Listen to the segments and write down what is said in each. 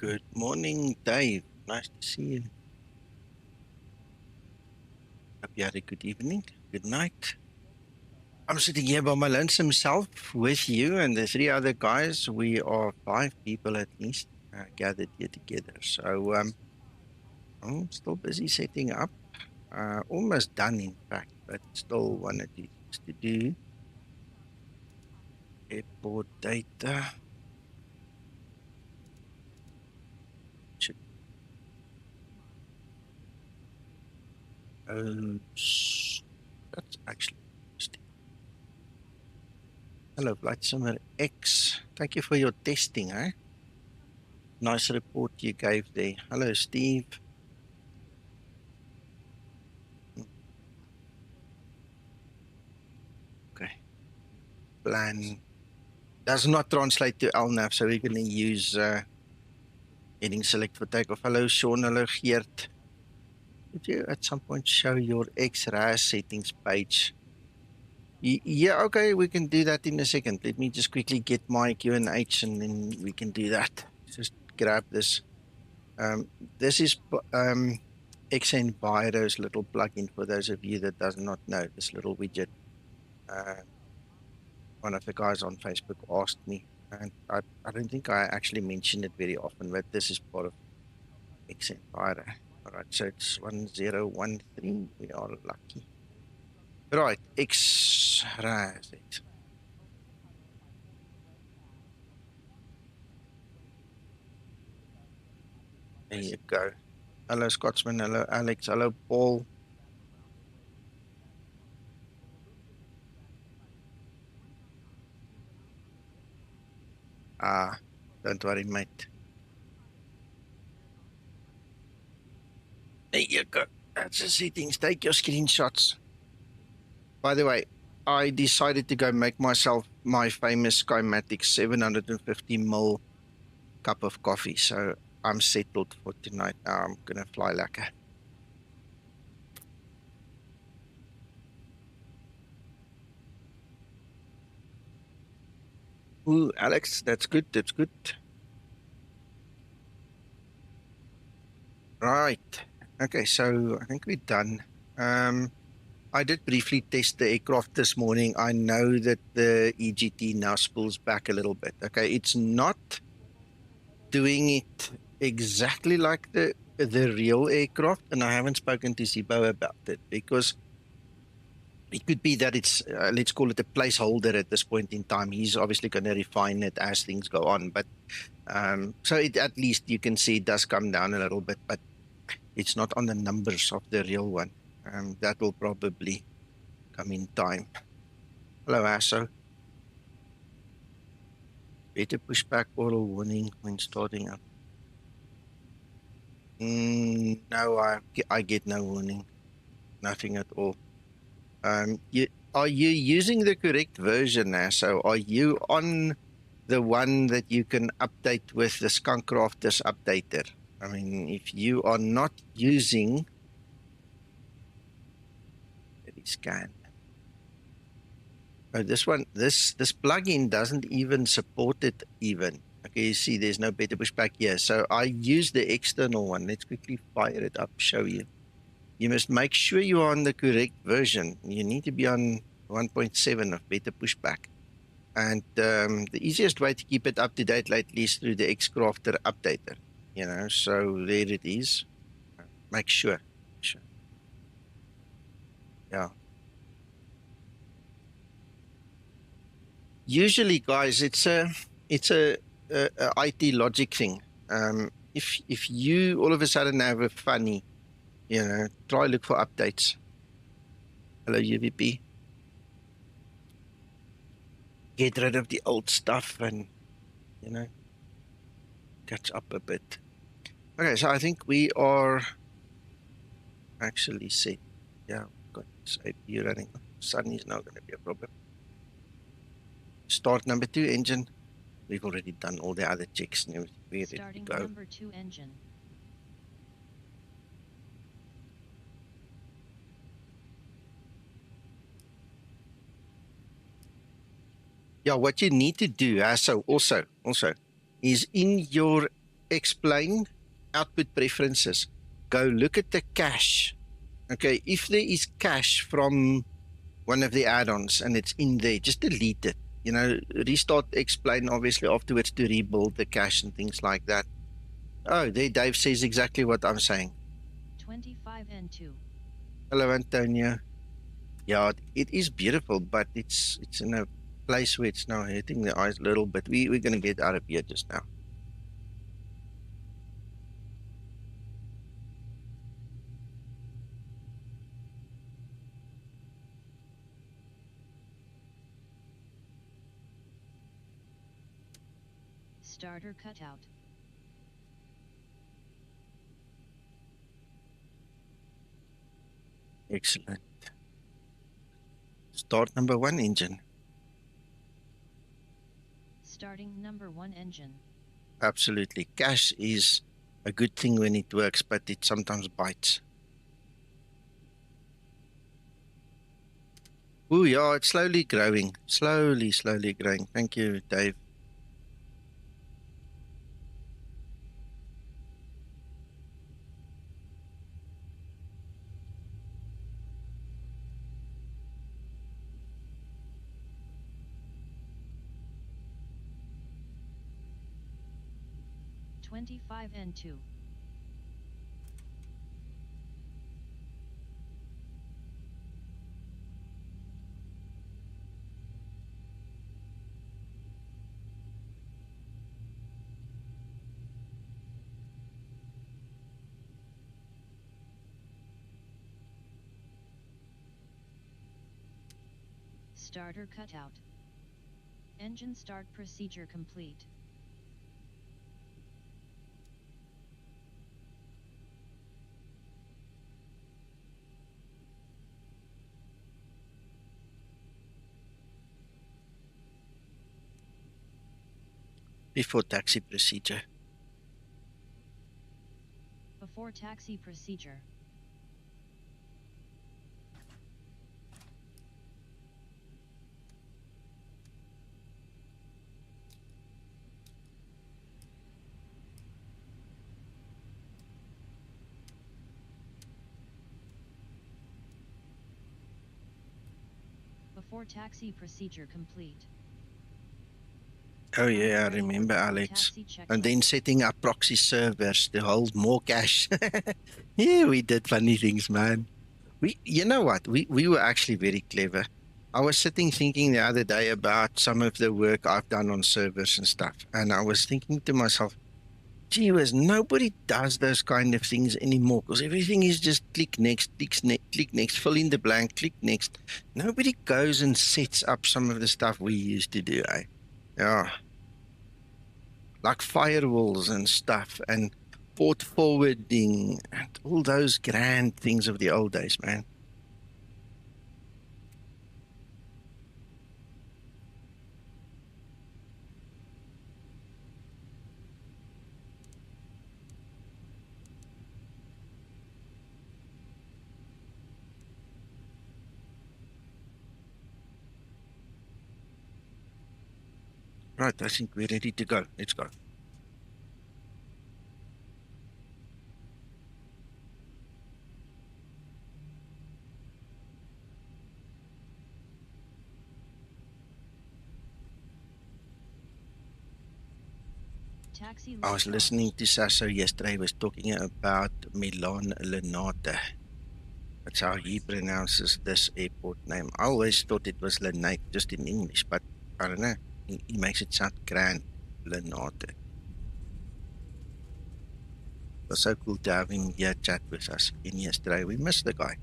Good morning, Dave. Nice to see you. Hope you had a good evening. Good night. I'm sitting here by my lonesome self with you and the three other guys. We are 5 people at least gathered here together. So I'm still busy setting up. Almost done, in fact, but still one or two things to do. Airport data. That's actually interesting. Hello, Flight Simmer X. Thank you for your testing, eh? Nice report you gave there. Hello, Steve. Okay. Plan does not translate to LNAV, so we're going to use heading select for takeoff. Hello, Sean. Hello, Geert. Could you at some point show your XRAS settings page? Yeah, okay, we can do that in a second. Let me just quickly get my QNH and then we can do that. Just grab this. This is xEnviro's little plugin for those of you that does not know, this little widget. One of the guys on Facebook asked me, and I don't think I actually mention it very often, but this is part of xEnviro. All right, so it's 1013. We are lucky. Right, XRAS. There you go. Hello, Scotsman. Hello, Alex. Hello, Paul. Don't worry, mate. There you go. That's the settings. Take your screenshots. By the way, I decided to go make myself my famous Skymatix 750ml cup of coffee. So I'm settled for tonight. I'm going to fly lekker. Ooh, Alex, that's good. That's good. Right. Okay, so I think we're done. I did briefly test the aircraft this morning. I know that the EGT now spools back a little bit. Okay, it's not doing it exactly like the real aircraft, and I haven't spoken to Zibo about it because it could be that it's let's call it a placeholder at this point in time. He's obviously going to refine it as things go on, but so it, at least you can see it does come down a little bit, but it's not on the numbers of the real one. That will probably come in time. Hello, Asso. Better push back auto warning when starting up. No, I get no warning. Nothing at all. Are you using the correct version, Asso? Are you on the one that you can update with the Skunkcrafters updater? I mean, if you are not using, let me scan. Oh, this one, this plugin doesn't even support it even. Okay, you see there's no better pushback here. So I use the external one. Let's quickly fire it up, show you. You must make sure you are on the correct version. You need to be on 1.7 of better pushback. And the easiest way to keep it up to date lately is through the Xcrafter updater. You know, so there it is. Make sure. Yeah. Usually, guys, it's a IT logic thing. If you all of a sudden have a funny, you know, try look for updates. Hello, UVP. Get rid of the old stuff and, you know, catch up a bit. Okay, so I think we are actually set. Yeah, got this APU running. Sun is now going to be a problem. Start number 2 engine. We've already done all the other checks and everything. We're ready to go. Number 2 engine. Yeah, what you need to do, so also is in your explain output preferences. Go look at the cache. Okay, if there is cache from one of the add-ons and it's in there, just delete it. You know, restart explain obviously afterwards to rebuild the cache and things like that. Oh, there Dave says exactly what I'm saying. 25 and 2. Hello, Antonio. Yeah, it is beautiful, but it's in a place where it's now hitting the eyes a little bit. We're going to get out of here just now. Starter cutout. Excellent. Start number 1 engine. Starting number 1 engine. Absolutely. Cache is a good thing when it works, but it sometimes bites. Oh, yeah, it's slowly growing. Slowly growing. Thank you, Dave. $25 and 2. Starter cutout. Engine start procedure complete. Before taxi procedure. Before taxi procedure. Before taxi procedure complete. Oh yeah, I remember, Alex. And then setting up proxy servers to hold more cache. Yeah, we did funny things, man. You know what? We were actually very clever. I was sitting thinking the other day about some of the work I've done on servers and stuff, and I was thinking to myself, gee whiz, nobody does those kind of things anymore because everything is just click next, click next, fill in the blank, click next. Nobody goes and sets up some of the stuff we used to do, eh? Yeah. Like firewalls and stuff and port forwarding and all those grand things of the old days, man. Right, I think we're ready to go. Let's go. I was listening to Sasso yesterday. He was talking about Milano Linate. That's how he pronounces this airport name. I always thought it was Linate, just in English, but I don't know. He makes it sound grand, Linate. It was so cool to have him here chat with us in yesterday. We missed the guy.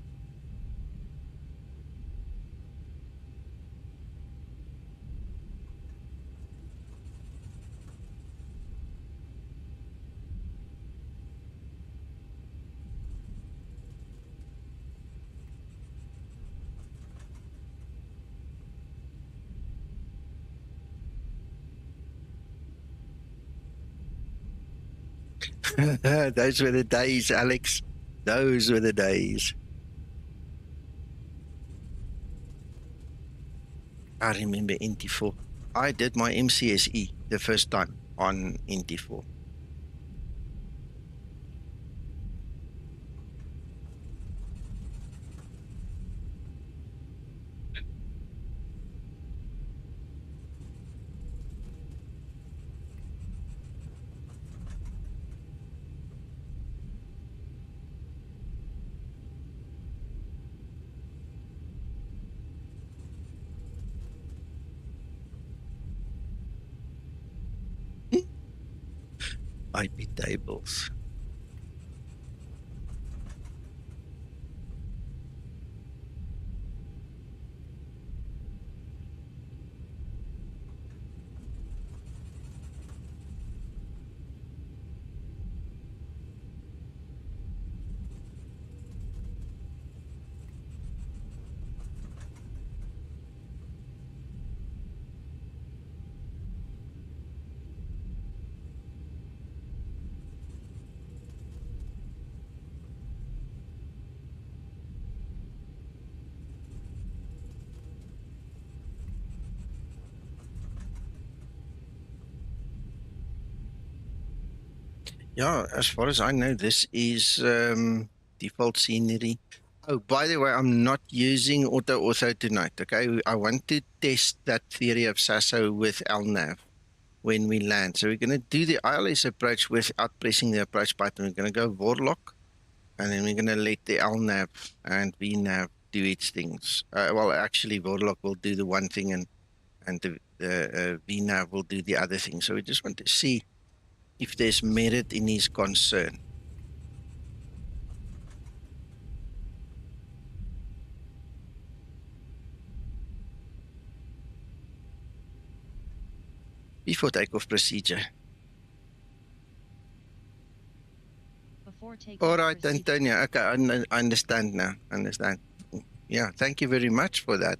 Those were the days, Alex. Those were the days. I remember NT4. I did my MCSE the first time on NT4. IP tables. Yeah, as far as I know, this is default scenery. Oh, by the way, I'm not using AutoOrtho tonight, okay? I want to test that theory of SASO with LNAV when we land. So we're going to do the ILS approach without pressing the approach button. We're going to go Warlock, and then we're going to let the LNAV and VNAV do its things. Well, actually, Warlock will do the one thing, and the VNAV will do the other thing. So we just want to see if there's merit in his concern. Before takeoff procedure. Before takeoff All right, procedure. Antonio. Okay, I understand now. Understand. Yeah, thank you very much for that.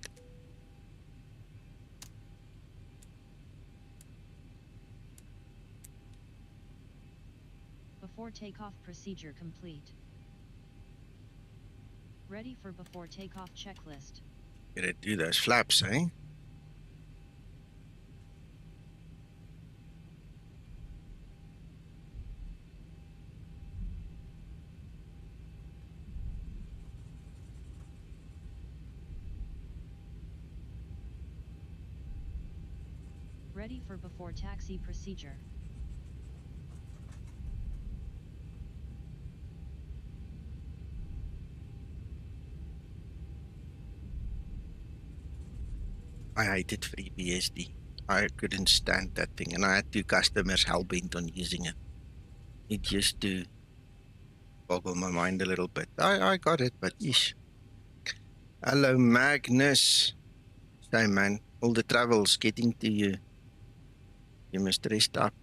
Before takeoff procedure complete. Ready for before takeoff checklist. Gotta do those flaps, eh? Ready for before taxi procedure. I hated FreeBSD. I couldn't stand that thing, and I had two customers hell-bent on using it. It used to boggle my mind a little bit. I got it, but ish. Hello, Magnus. Hey, man. All the travel's getting to you. You must rest up.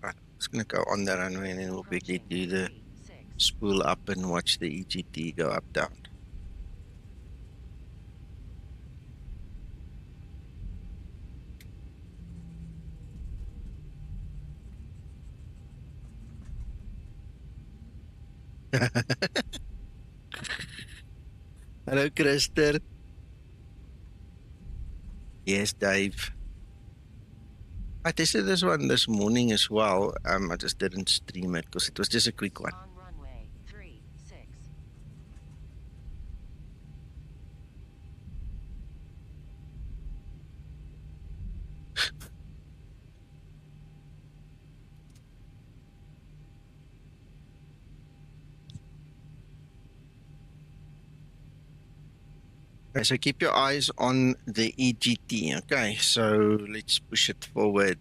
Right, I'm just going to go on the runway and then we'll quickly do the spool up and watch the EGT go up down. Hello, Krister. Yes, Dave. I tested this one this morning as well. I just didn't stream it because it was just a quick one. On runway 36. Okay, so keep your eyes on the EGT. Okay, so let's push it forward.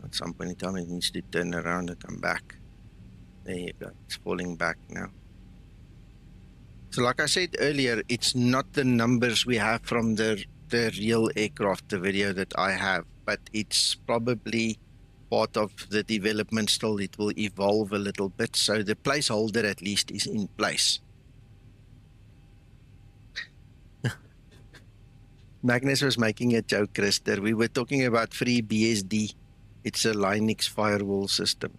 At some point in time, it needs to turn around and come back. There you go. It's falling back now. So like I said earlier, it's not the numbers we have from the real aircraft, the video that I have, but it's probably part of the development still. It will evolve a little bit. So the placeholder at least is in place. Magnus was making a joke, Krister. We were talking about FreeBSD. It's a Linux firewall system.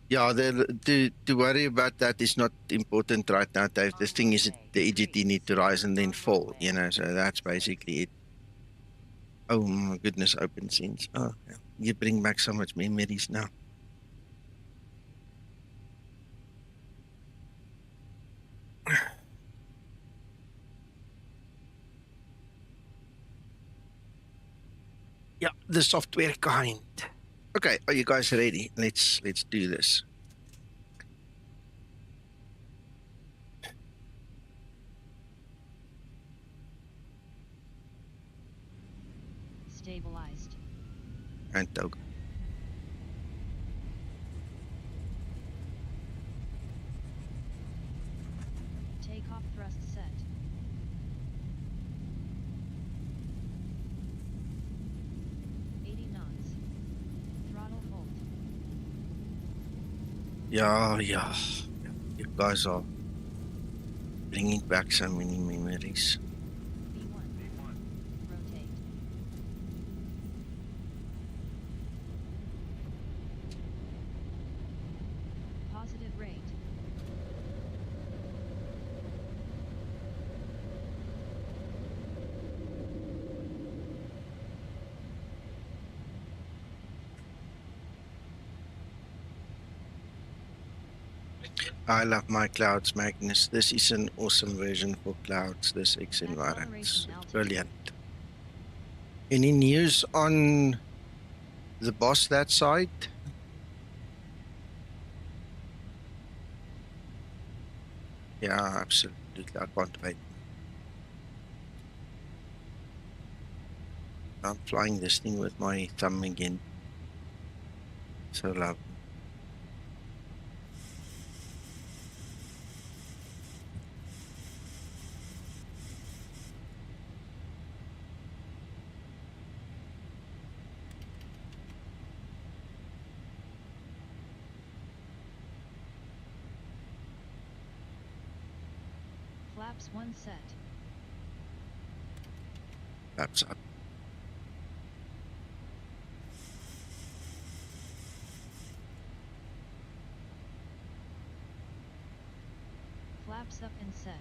Yeah, to worry about that is not important right now, Dave. The thing is the EGT need to rise and then fall, you know, so that's basically it. Oh my goodness, open scenes. Oh, yeah. You bring back so much memories now. Yeah, the software kind. Okay, are you guys ready? Let's do this. Stabilized. And token. Takeoff thrust set. Yeah. You guys are bringing back so many memories. V1. Rotate. Positive rate. I love my clouds, Magnus. This is an awesome version for clouds, this xEnviro. It's brilliant. Any news on the boss that side? Yeah, absolutely. I can't wait. I'm flying this thing with my thumb again. So lovely. Flaps 1 set. Flaps up. Flaps up and set.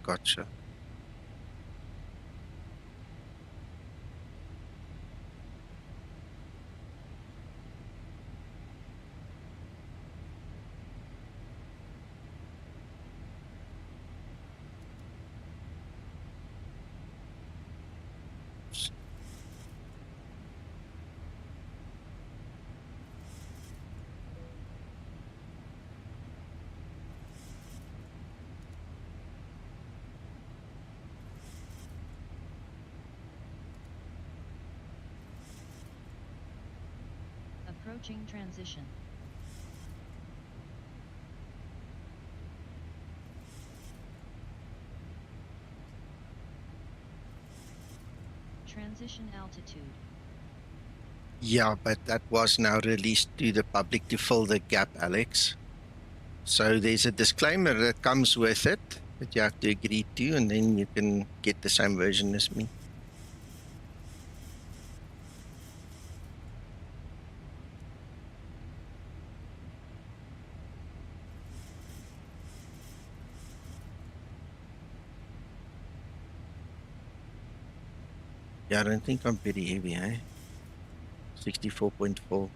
Gotcha. Approaching transition. Transition altitude. Yeah, but that was now released to the public to fill the gap, Alex. So there's a disclaimer that comes with it that you have to agree to, and then you can get the same version as me. Yeah, I don't think I'm very heavy, eh? 64.4.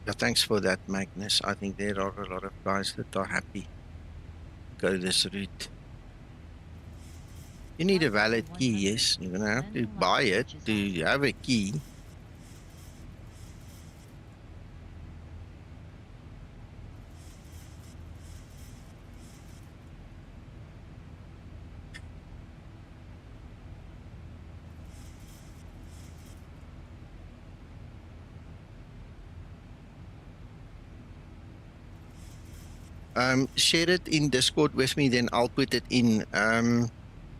Yeah, thanks for that, Magnus. I think there are a lot of guys that are happy to go this route. You need a valid key, yes. You're gonna have to buy it to have a key. Share it in Discord with me, then I'll put it in.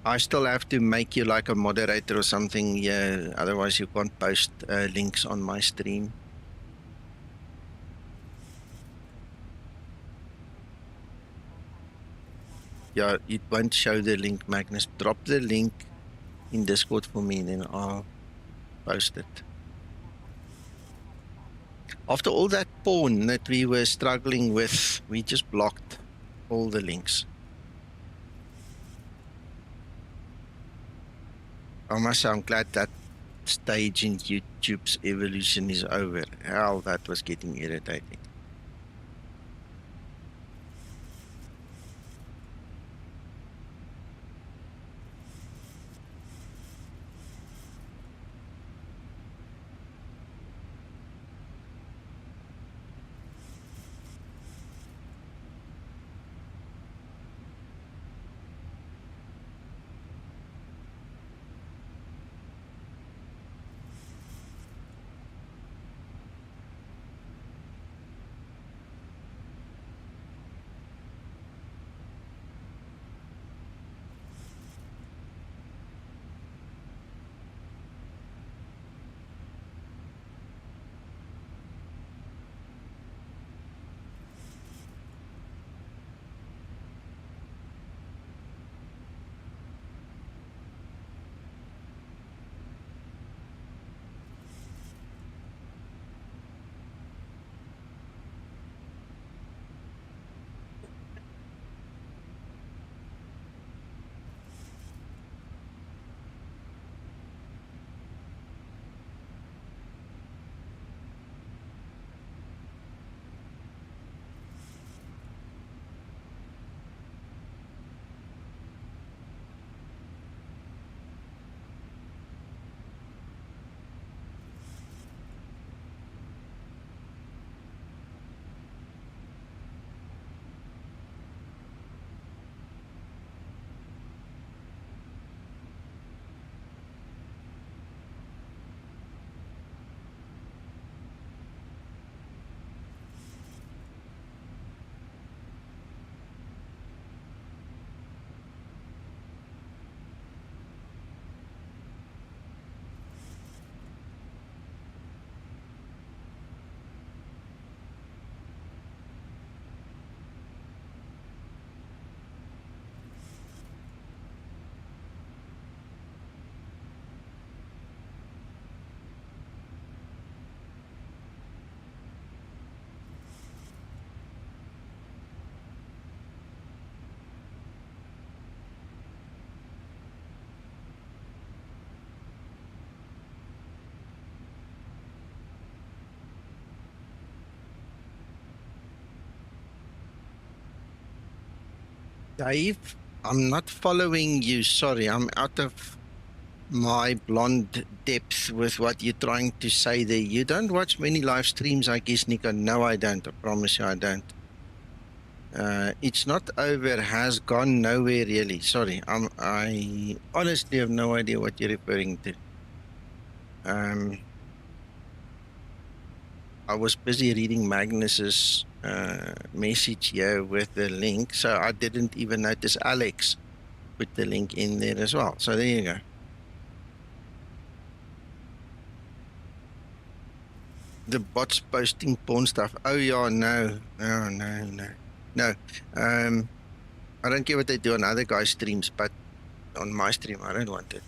I still have to make you like a moderator or something, yeah, otherwise you can't post links on my stream. Yeah, it won't show the link, Magnus. Drop the link in Discord for me, then I'll post it. After all that porn that we were struggling with, we just blocked all the links. I must say, I'm glad that stage in YouTube's evolution is over. Hell, that was getting irritating. Dave, I'm not following you. Sorry, I'm out of my blonde depth with what you're trying to say there. You don't watch many live streams, I guess, Nico. No, I don't. I promise you I don't. It's not over, has gone nowhere really. Sorry, I honestly have no idea what you're referring to. I was busy reading Magnus's message here with the link, so I didn't even notice Alex put the link in there as well. So there you go. The bots posting porn stuff. Oh yeah, no. No. I don't care what they do on other guys' streams, but on my stream, I don't want it.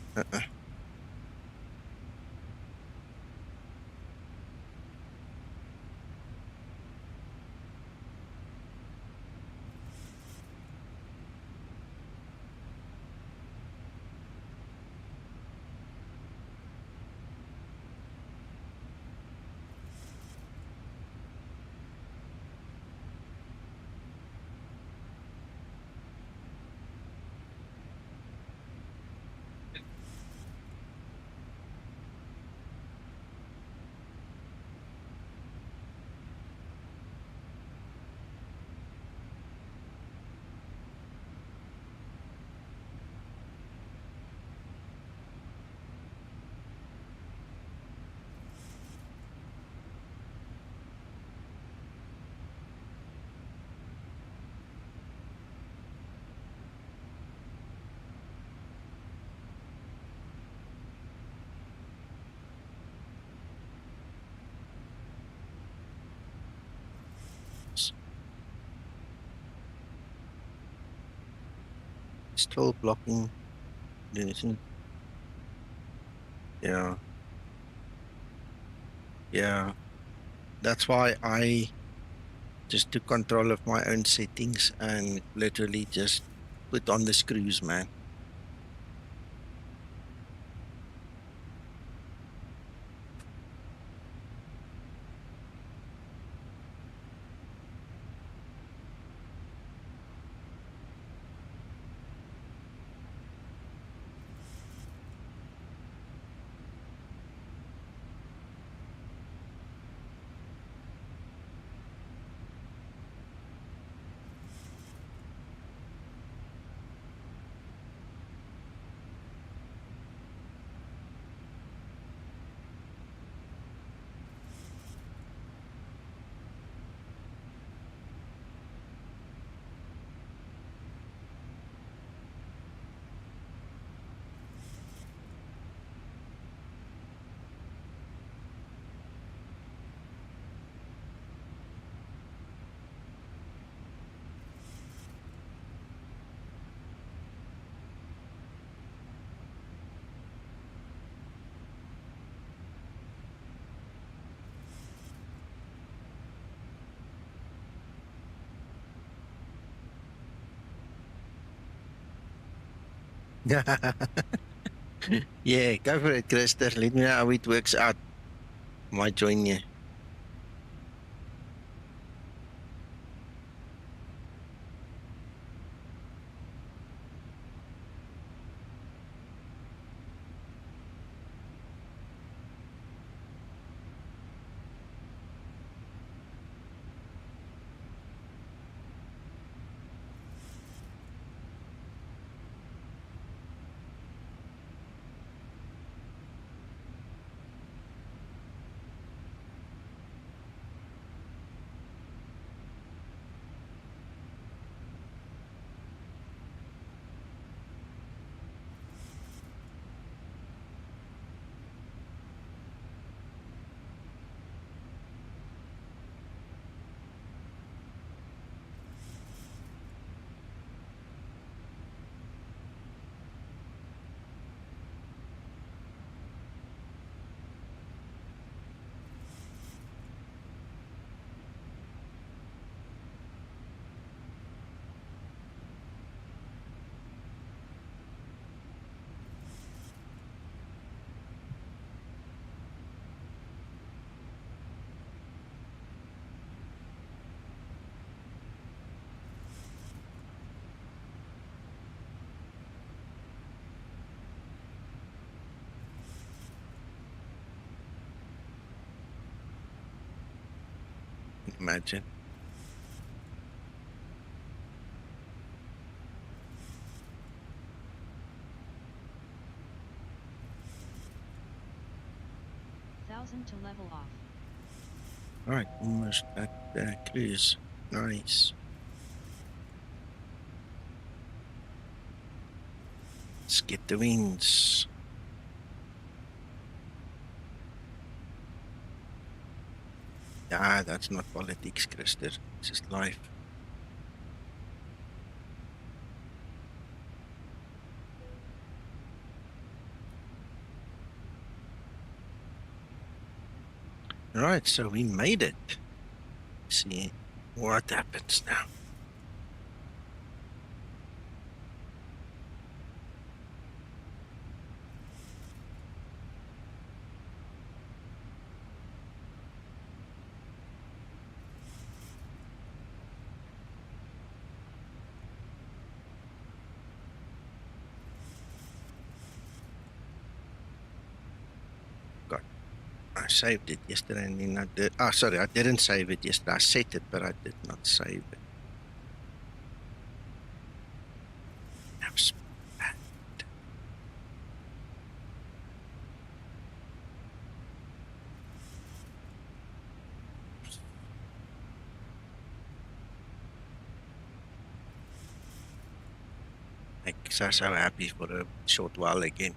Still blocking. Yeah. Yeah. That's why I just took control of my own settings and literally just put on the screws, man. Yeah, go for it, Krister. Let me know how it works out. Might join you. Imagine. Thousand to level off. All right, almost at cruise. Nice. Let's get the wins. Ah, that's not politics, Krister. It's just life. All right, so we made it. Let's see what happens now. I saved it yesterday and then I did. Ah, sorry, I didn't save it yesterday. I set it, but I did not save it. That's bad. Makes us so happy for a short while again.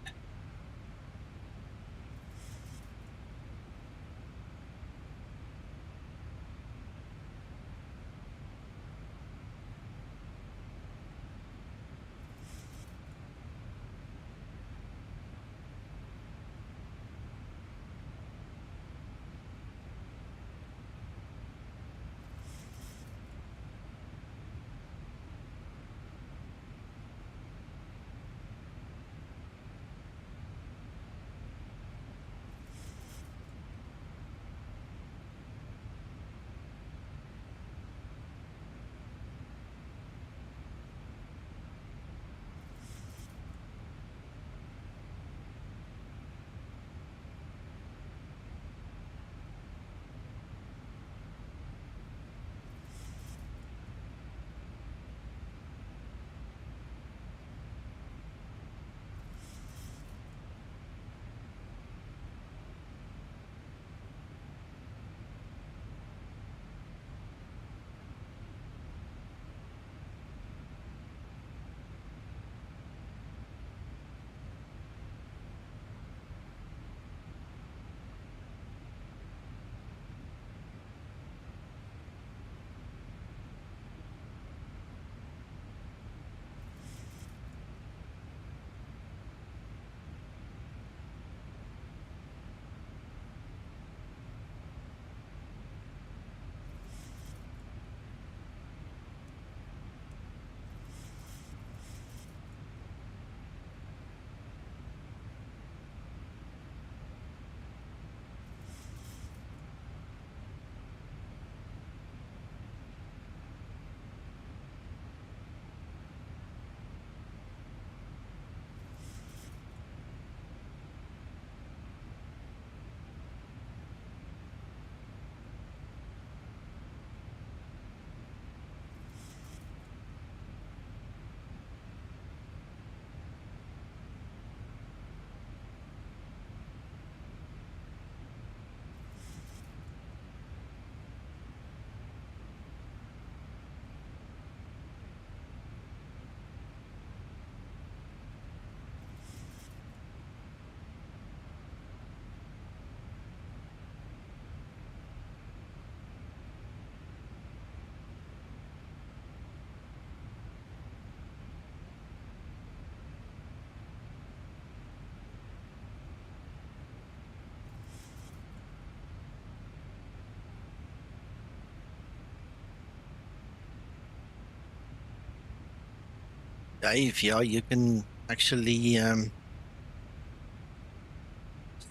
Dave, yeah, you can actually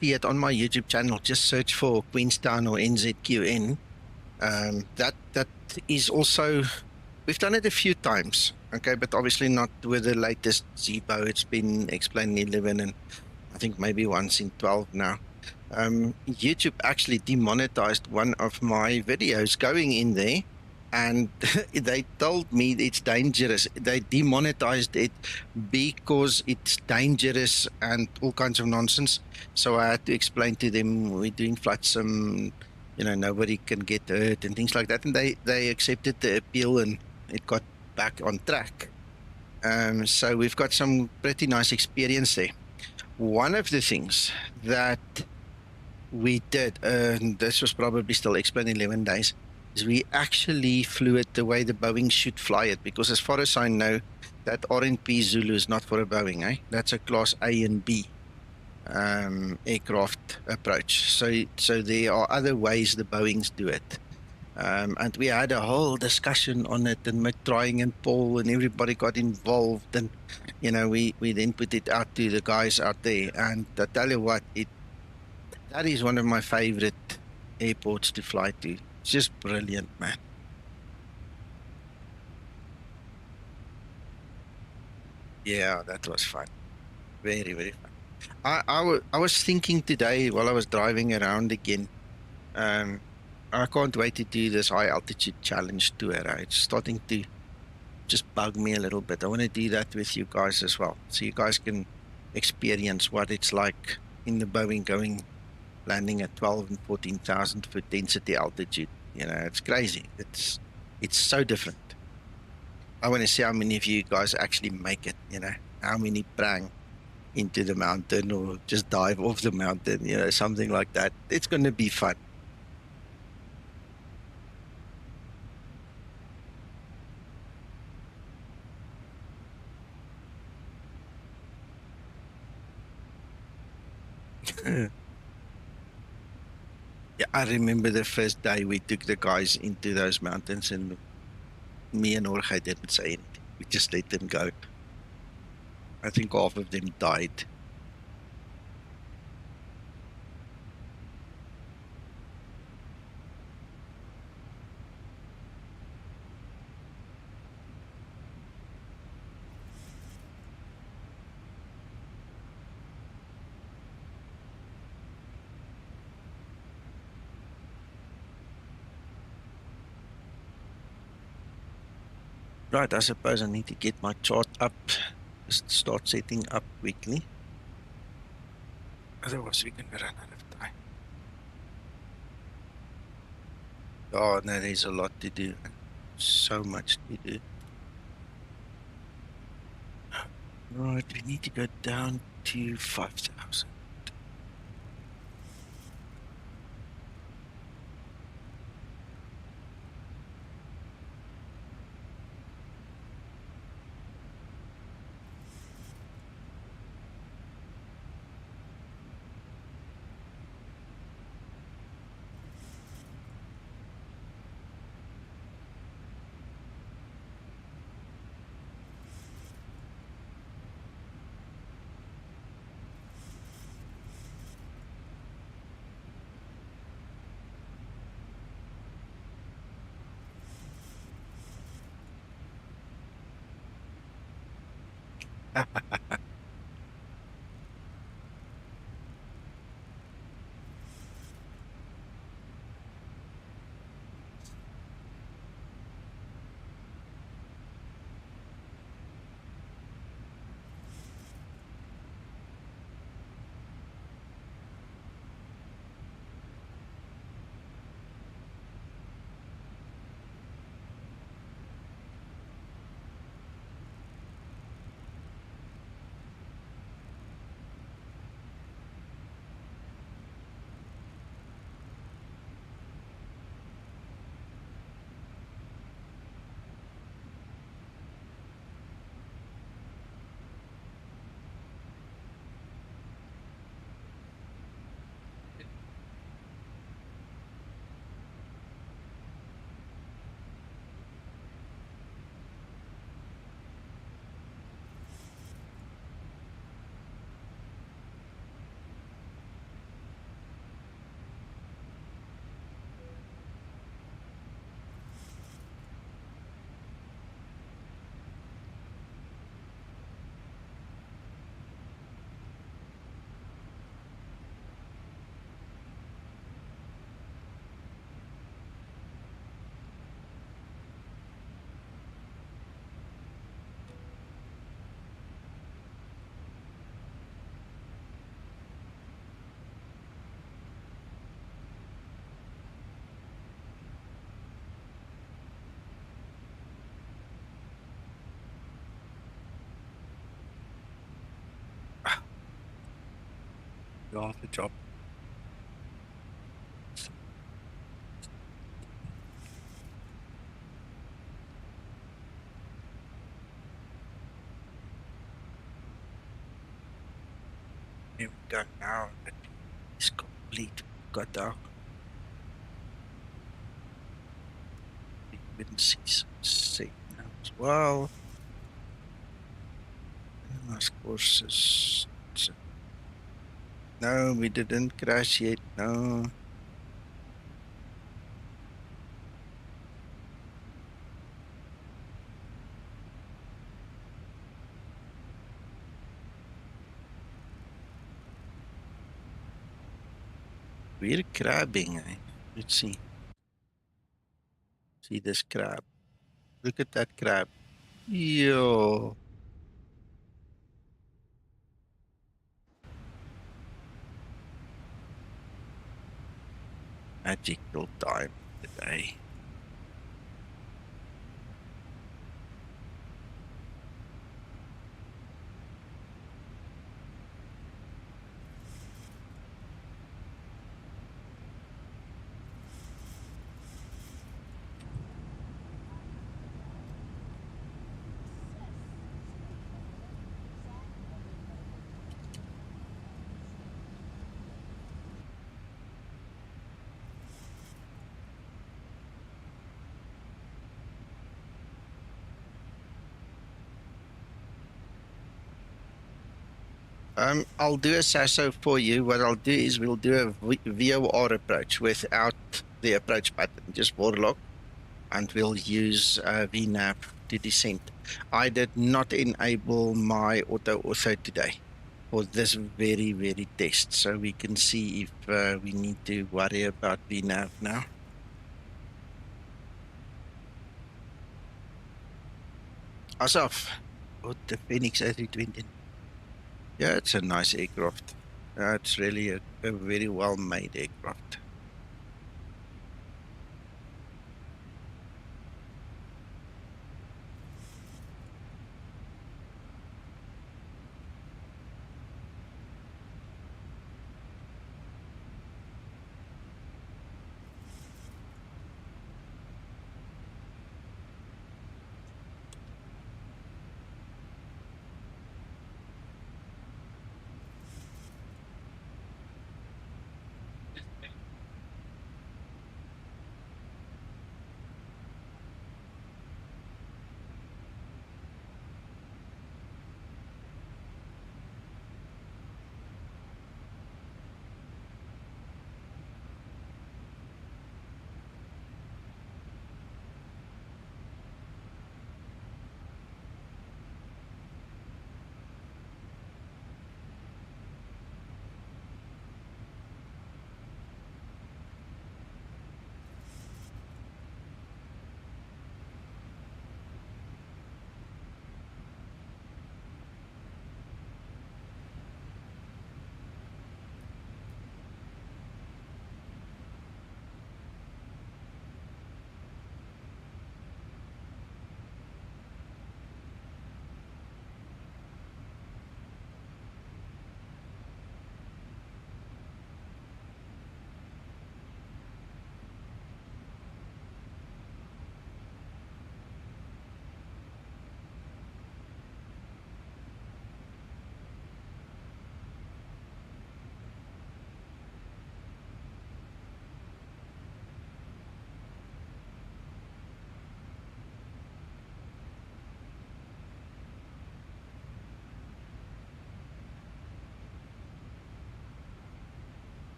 see it on my YouTube channel. Just search for Queenstown or NZQN. That is also, we've done it a few times, okay, but obviously not with the latest Zibo. It's been explained in 11 and I think maybe once in 12 now. YouTube actually demonetized one of my videos going in there, and they told me it's dangerous. They demonetized it because it's dangerous and all kinds of nonsense. So I had to explain to them we're doing flight sim, nobody can get hurt and things like that. And they accepted the appeal and it got back on track. So we've got some pretty nice experience there. One of the things that we did, and this was probably still explained in 11 days, is we actually flew it the way the Boeing should fly it, because as far as I know, that RNP Zulu is not for a Boeing, eh? That's a class A and B aircraft approach. So there are other ways the Boeings do it. And we had a whole discussion on it, and trying and Paul and everybody got involved, and we then put it out to the guys out there, and I tell you what, that is one of my favorite airports to fly to. It's just brilliant, man. Yeah, that was fun. Very, very fun. I was thinking today while I was driving around again, I can't wait to do this high altitude challenge tour. It's starting to just bug me a little bit. I want to do that with you guys as well, so you guys can experience what it's like in the Boeing landing at 12 and 14,000 foot density altitude. It's crazy. It's so different. I want to see how many of you guys actually make it, how many prang into the mountain or just dive off the mountain, something like that. It's going to be fun. Yeah, I remember the first day we took the guys into those mountains, and me and Jorge didn't say anything. We just let them go. I think half of them died. Right, I suppose I need to get my chart up, just start setting up quickly. Otherwise, we're going to run out of time. Oh, no, there's a lot to do. So much to do. Right, we need to go down to 5,000. do half the job. Here we go now. It's complete. Got down. Frequencies set now as well. Last courses. No, we didn't crash yet. No. We're crabbing. Eh? Let's see. See this crab. Look at that crab. Yo. Magical time today. I'll do a SASO for you. What I'll do is we'll do a VOR approach without the approach button, just Warlock, and we'll use VNAV to descend. I did not enable my AutoOrtho today for this very test, so we can see if we need to worry about VNAV now. Asaf, what the Phoenix A320? Yeah, it's a nice aircraft. It's really a very well-made aircraft.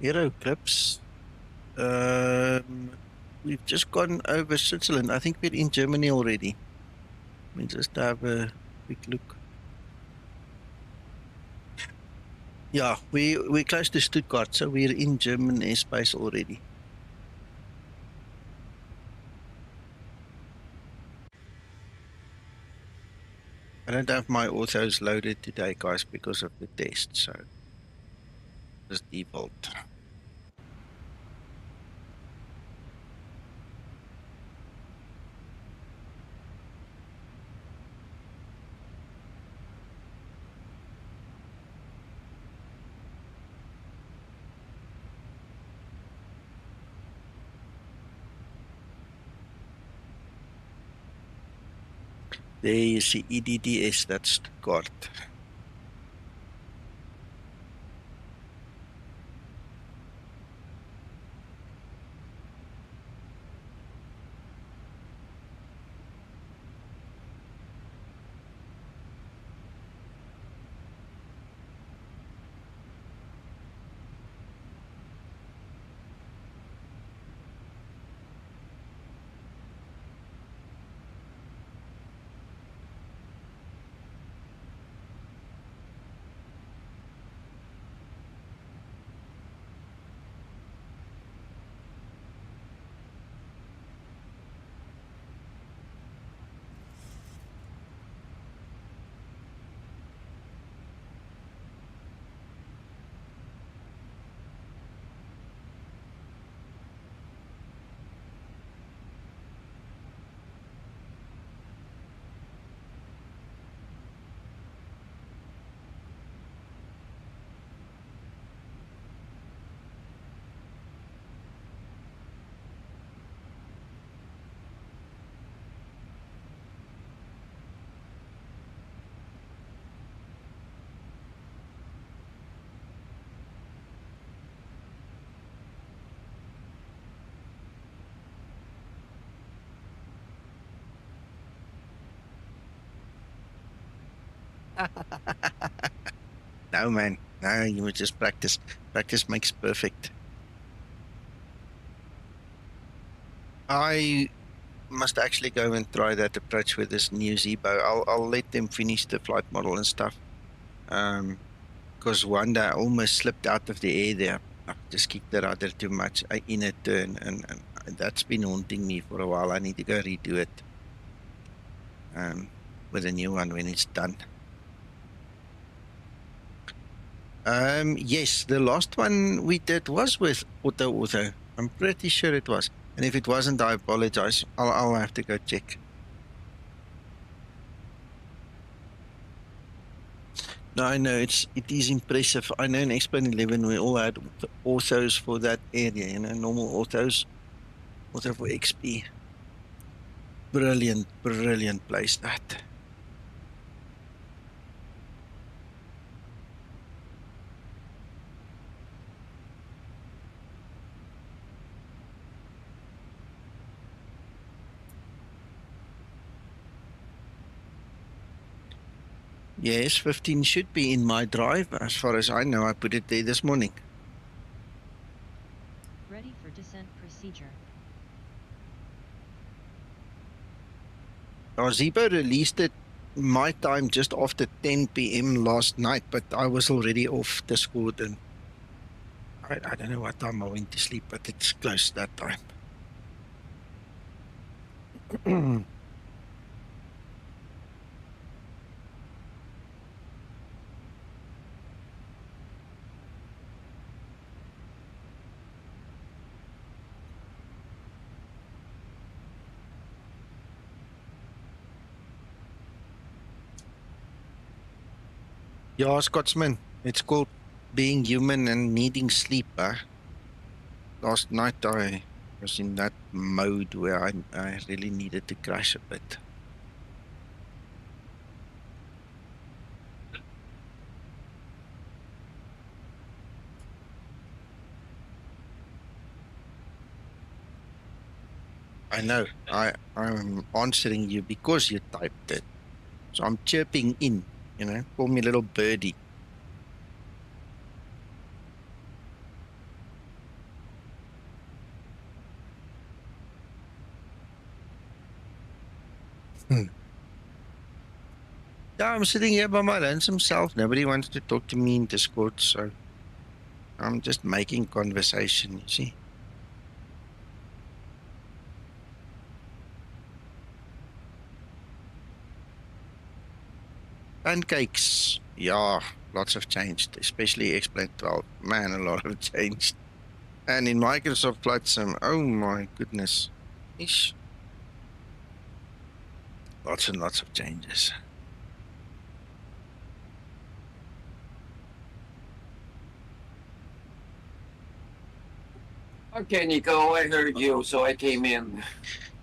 Aero clips. We've just gone over Switzerland. I think we're in Germany already. Let me just have a quick look. Yeah, we're close to Stuttgart, so we're in German airspace already. I don't have my autos loaded today, guys, because of the test, so just default. There you see EDDS, that's Stuttgart. No, man. No, you would just practice. Practice makes perfect. I must actually go and try that approach with this new Zibo. I'll let them finish the flight model and stuff. Because one day I almost slipped out of the air there. I just kicked the rudder too much in a turn, and that's been haunting me for a while. I need to go redo it with a new one when it's done. Yes, the last one we did was with AutoOrtho. I'm pretty sure it was. And if it wasn't, I apologize. I'll have to go check. No, I know it is impressive. I know in X-Plane 11 we all had autos for that area, you know, normal autos, auto for XP. Brilliant, brilliant place that. Yes, 15 should be in my drive. As far as I know, I put it there this morning. Ready for descent procedure. Zibo released it my time just after 10 p.m. last night, but I was already off Discord and I don't know what time I went to sleep, but it's close that time. Yeah, Scotsman, it's called being human and needing sleep. Last night I was in that mode where I really needed to crash a bit. I know, I'm answering you because you typed it. So I'm chirping in, you know, call me little birdie. Yeah, I'm sitting here by my lonesome self. Nobody wants to talk to me in Discord, so I'm just making conversation, you see. Pancakes, yeah, lots have changed, especially X-Plane 12. Man, a lot have changed. And in Microsoft Flight Sim, oh my goodness. Ish. Lots and lots of changes. Okay, Nico, I heard you, so I came in.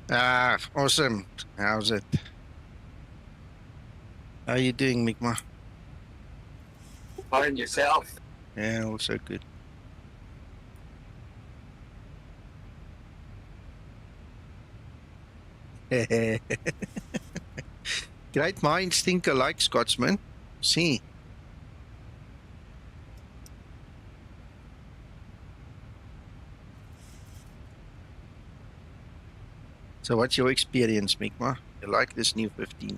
Ah, awesome. How's it? How are you doing, Migma? Fine yourself. Yeah, also good. Great minds think alike, Scotsman. See. So what's your experience, Migma? You like this new 15?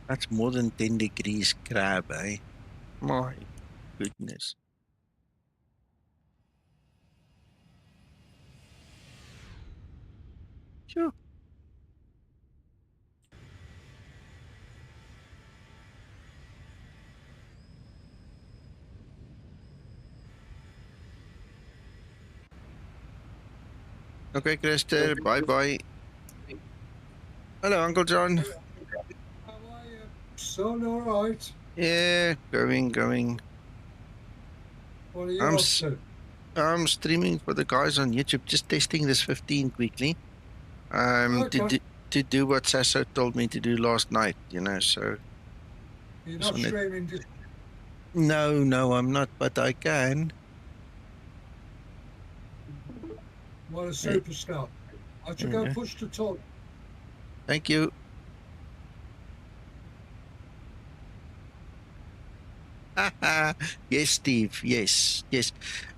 That's more than 10 degrees crab, eh? My goodness. Sure. Okay, Krester, bye-bye. Hello, Uncle John. How are you? Son, all right. Yeah, going. What are you I'm up s- to? I'm streaming for the guys on YouTube, just testing this 15 quickly. Okay. To do what Sasso told me to do last night, so You're just not wanna- streaming, just No, I'm not, but I can. what a Hey. superstar. I should go Yeah. push the top. Thank you. Yes, Steve. Yes.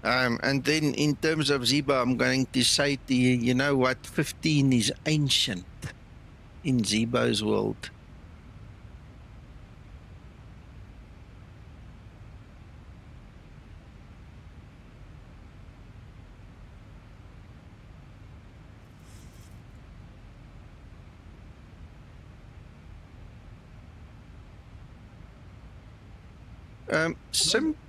And then in terms of Zibo, I'm going to say to you, you know what? 15 is ancient in Zibo's world.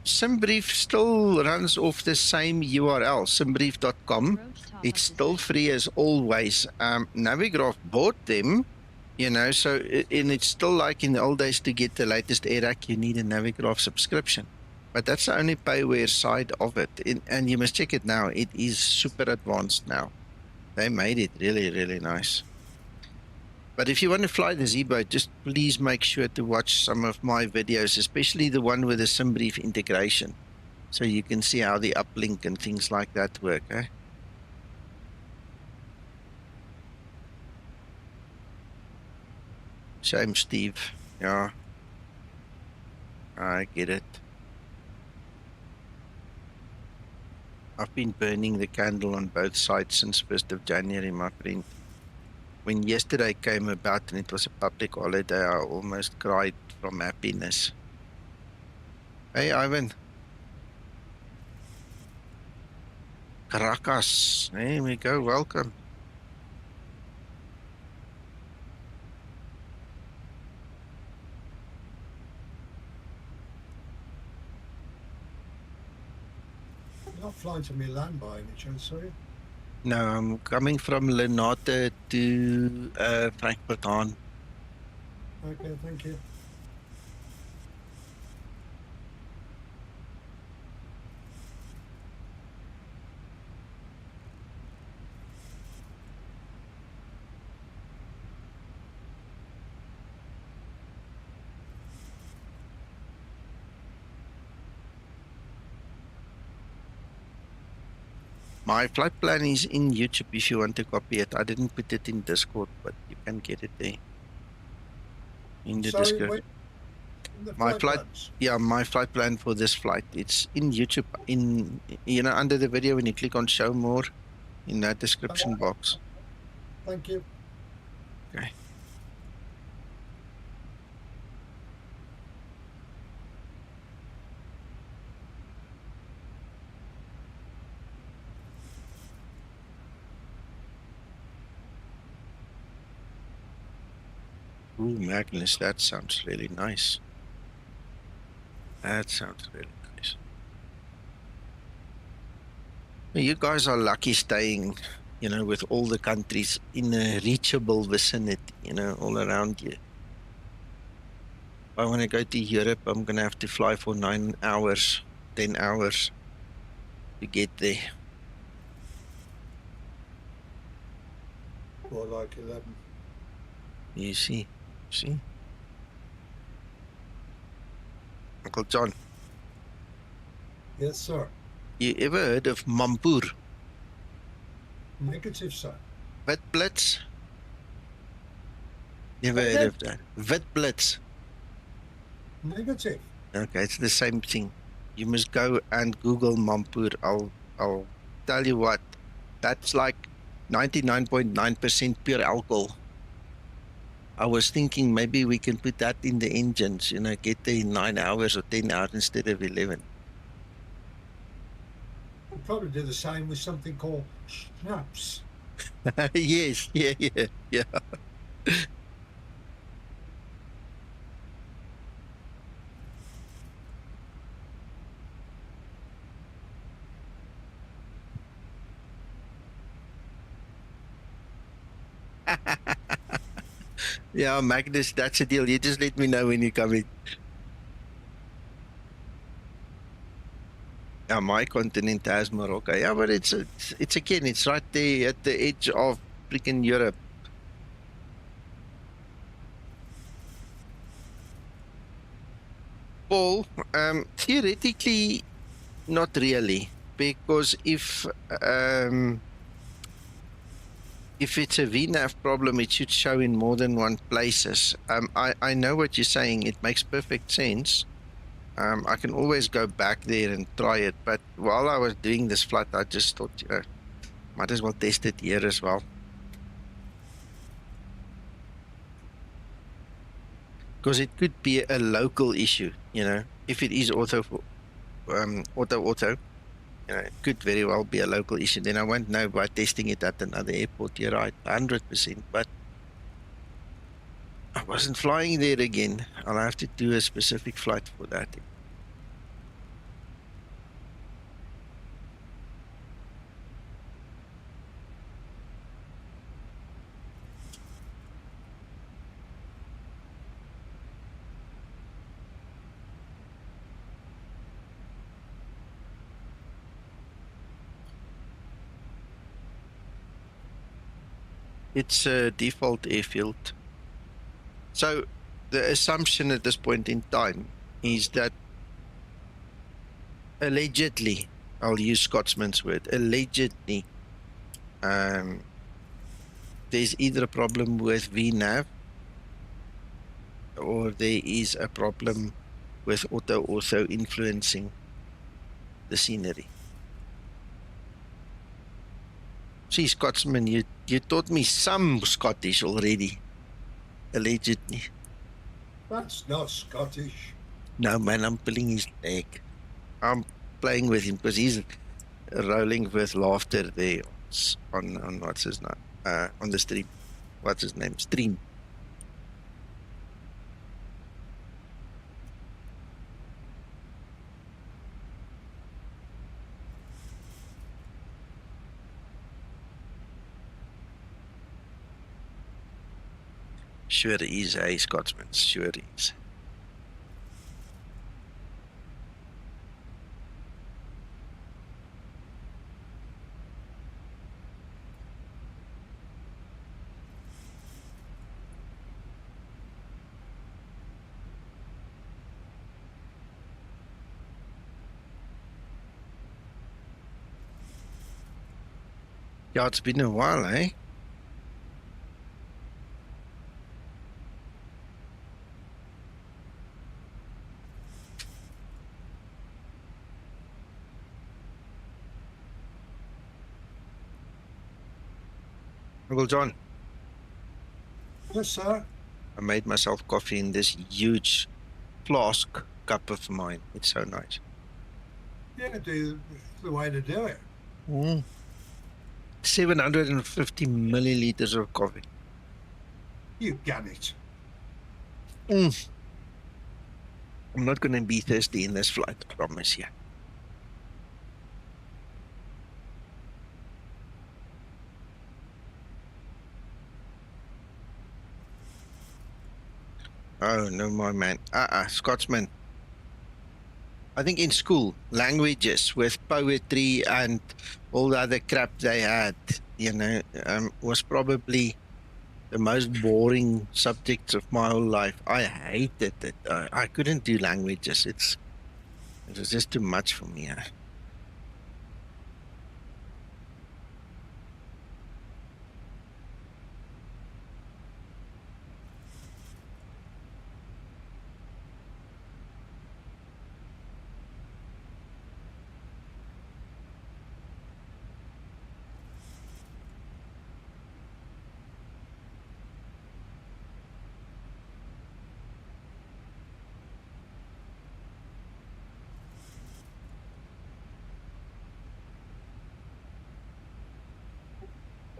SimBrief still runs off the same URL, simbrief.com. Approach top It's of the still session. free as always. Navigraph bought them, so and it's still like in the old days to get the latest AirAC, you need a Navigraph subscription. But that's the only payware side of it. And you must check it now. It is super advanced now. They made it really, really nice. But if you want to fly the Zibo, just please make sure to watch some of my videos, especially the one with the SimBrief integration, so you can see how the uplink and things like that work. Eh? Shame, Steve. Yeah, I get it. I've been burning the candle on both sides since 1st of January, my friend. When yesterday came about and it was a public holiday, I almost cried from happiness. Hey, Ivan. Caracas. There we go. Welcome. You're not flying to Milan by any chance, are you? No, I'm coming from Linate to Frankfurt-Hahn. Okay, thank you. My flight plan is in YouTube if you want to copy it. I didn't put it in Discord, but you can get it there. In the Sorry, description. wait. In the My flight, plans. yeah, my flight plan for this flight. It's in YouTube, under the video when you click on show more in that description box. Thank you. Okay. Ooh, Magnus, that sounds really nice. That sounds really nice. You guys are lucky staying, you know, with all the countries in a reachable vicinity, you know, all around you. If I want to go to Europe, I'm going to have to fly for 9 hours, 10 hours to get there. Or like 11. You see? See? Uncle John, Yes, sir. you ever heard of Mampur? Negative, sir. Witblitz? Never Say heard again? of that. Witblitz. Negative. Okay, it's the same thing. You must go and Google Mampur. I'll tell you what, that's like 99.9% pure alcohol. I was thinking maybe we can put that in the engines, you know, get there in 9 hours or 10 hours instead of 11. We'll probably do the same with something called schnapps. Yes, yeah. Yeah, Magnus, that's a deal. You just let me know when you're coming. Yeah, my continent has Morocco. Yeah, but it's again, it's right there at the edge of freaking Europe. Paul, theoretically, not really, because if it's a VNAV problem, it should show in more than one places. I know what you're saying. It makes perfect sense. I can always go back there and try it. But while I was doing this flight, I just thought, you know, might as well test it here as well. Because it could be a local issue, you know. If it is auto, you know, it could very well be a local issue. Then I won't know by testing it at another airport. You're right, 100%. But I wasn't flying there again. I'll have to do a specific flight for that. It's a default airfield. So the assumption at this point in time is that allegedly, I'll use Scotsman's word, allegedly, there's either a problem with VNAV or there is a problem with AutoOrtho influencing the scenery. See, Scotsman, you taught me some Scottish already, allegedly. That's not Scottish. No, man, I'm pulling his leg. I'm playing with him because he's rolling with laughter there on what's his name, on the stream. What's his name? Stream. Sure is, eh, Scotsman? Sure is. Yeah, it's been a while, eh? Uncle John, Yes, sir. I made myself coffee in this huge flask cup of mine. It's so nice. Yeah, do the way to do it. 750 milliliters of coffee. You gun it. Mm. I'm not going to be thirsty in this flight, I promise you. Oh, no more, man. Scotsman. I think in school, languages with poetry and all the other crap they had, you know, was probably the most boring subjects of my whole life. I hated it. I couldn't do languages. It was just too much for me.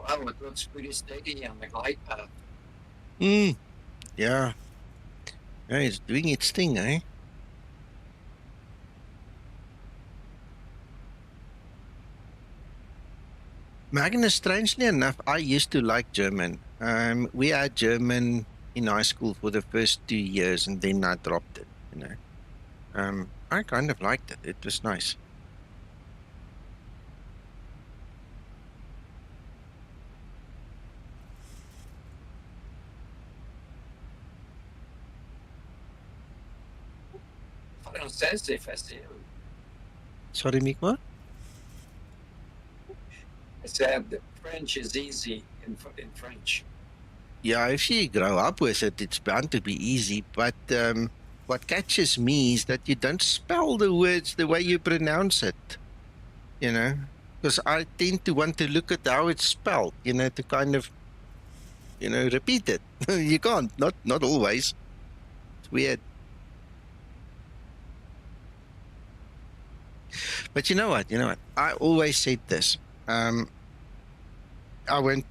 Wow, it looks pretty steady on the glide path. Yeah. Yeah, it's doing its thing, eh? Magnus, strangely enough, I used to like German. We had German in high school for the first 2 years, and then I dropped it, you know. I kind of liked it. It was nice. Francese facile. Sorry, Mikwa? I said the French is easy in French. Yeah, if you grow up with it, it's bound to be easy. But what catches me is that you don't spell the words the way you pronounce it, you know, because I tend to want to look at how it's spelled, you know, to kind of, you know, repeat it. You can't, not always. It's weird. But you know what? I always said this. I won't,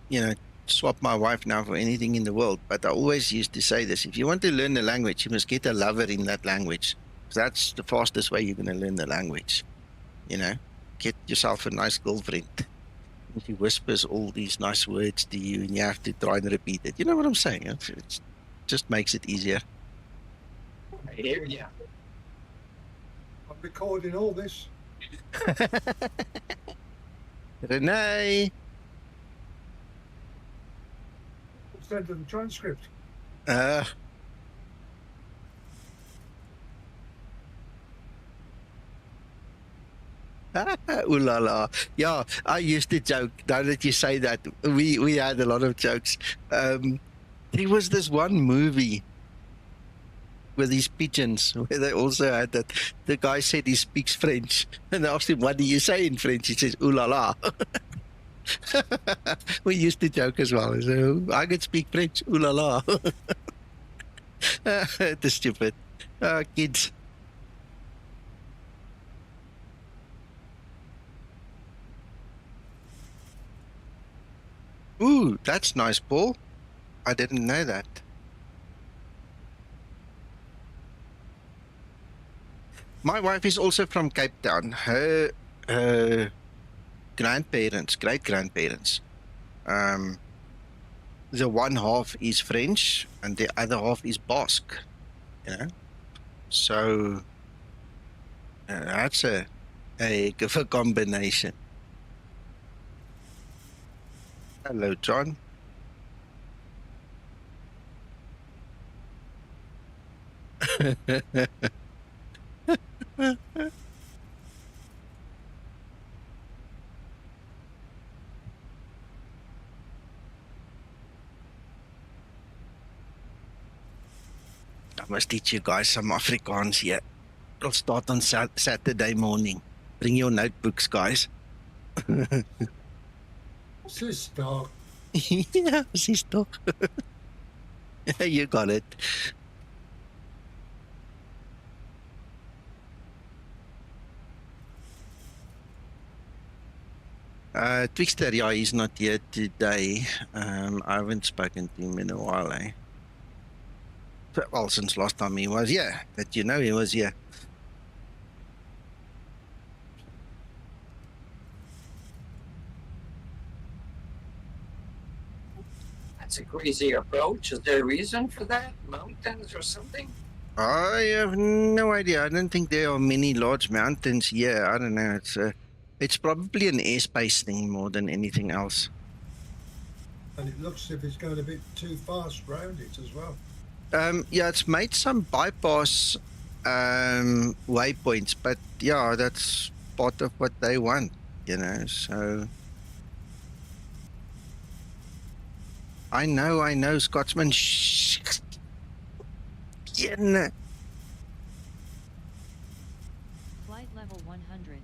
you know, swap my wife now for anything in the world, but I always used to say this: if you want to learn a language, you must get a lover in that language. That's the fastest way you're going to learn the language. You know, get yourself a nice girlfriend. She whispers all these nice words to you, and you have to try and repeat it. You know what I'm saying? It just makes it easier. I hear ya. I'm recording all this. Renee. Send to the transcript. Ooh la la. Yeah, I used to joke. Now that you say that, we had a lot of jokes. There was this one movie with these pigeons where they also had that. The guy said he speaks French, and I asked him, "What do you say in French?" He says, "Ooh la la." We used to joke as well. So I could speak French. Ooh la la. It is stupid. Kids. Ooh, that's nice, Paul. I didn't know that. My wife is also from Cape Town. Her grandparents, great-grandparents, the one half is French and the other half is Basque, you know. So that's a good a combination. Hello, John. I must teach you guys some Afrikaans here. It'll start on Saturday morning. Bring your notebooks, guys. Sister. Yeah, sister. You got it. Twixter, yeah, he's not here today. I haven't spoken to him in a while, eh? Well, since last time he was here, that you know he was here. That's a crazy approach. Is there a reason for that? Mountains or something? I have no idea. I don't think there are many large mountains here. I don't know. It's probably an airspace thing more than anything else. And it looks as if it's going a bit too fast round it as well. Yeah, it's made some bypass waypoints, but yeah, that's part of what they want, you know. So I know, Scotsman. Shh. Yeah. Flight level 100.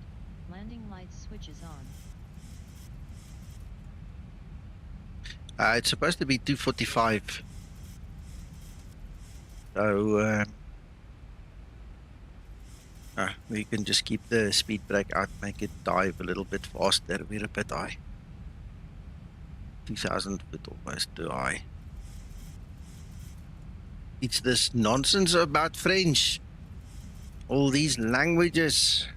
Landing lights switches on. It's supposed to be 245. So we can just keep the speed brake out, make it dive a little bit faster. We're a bit high. 2,000 foot almost too high. It's this nonsense about French. All these languages.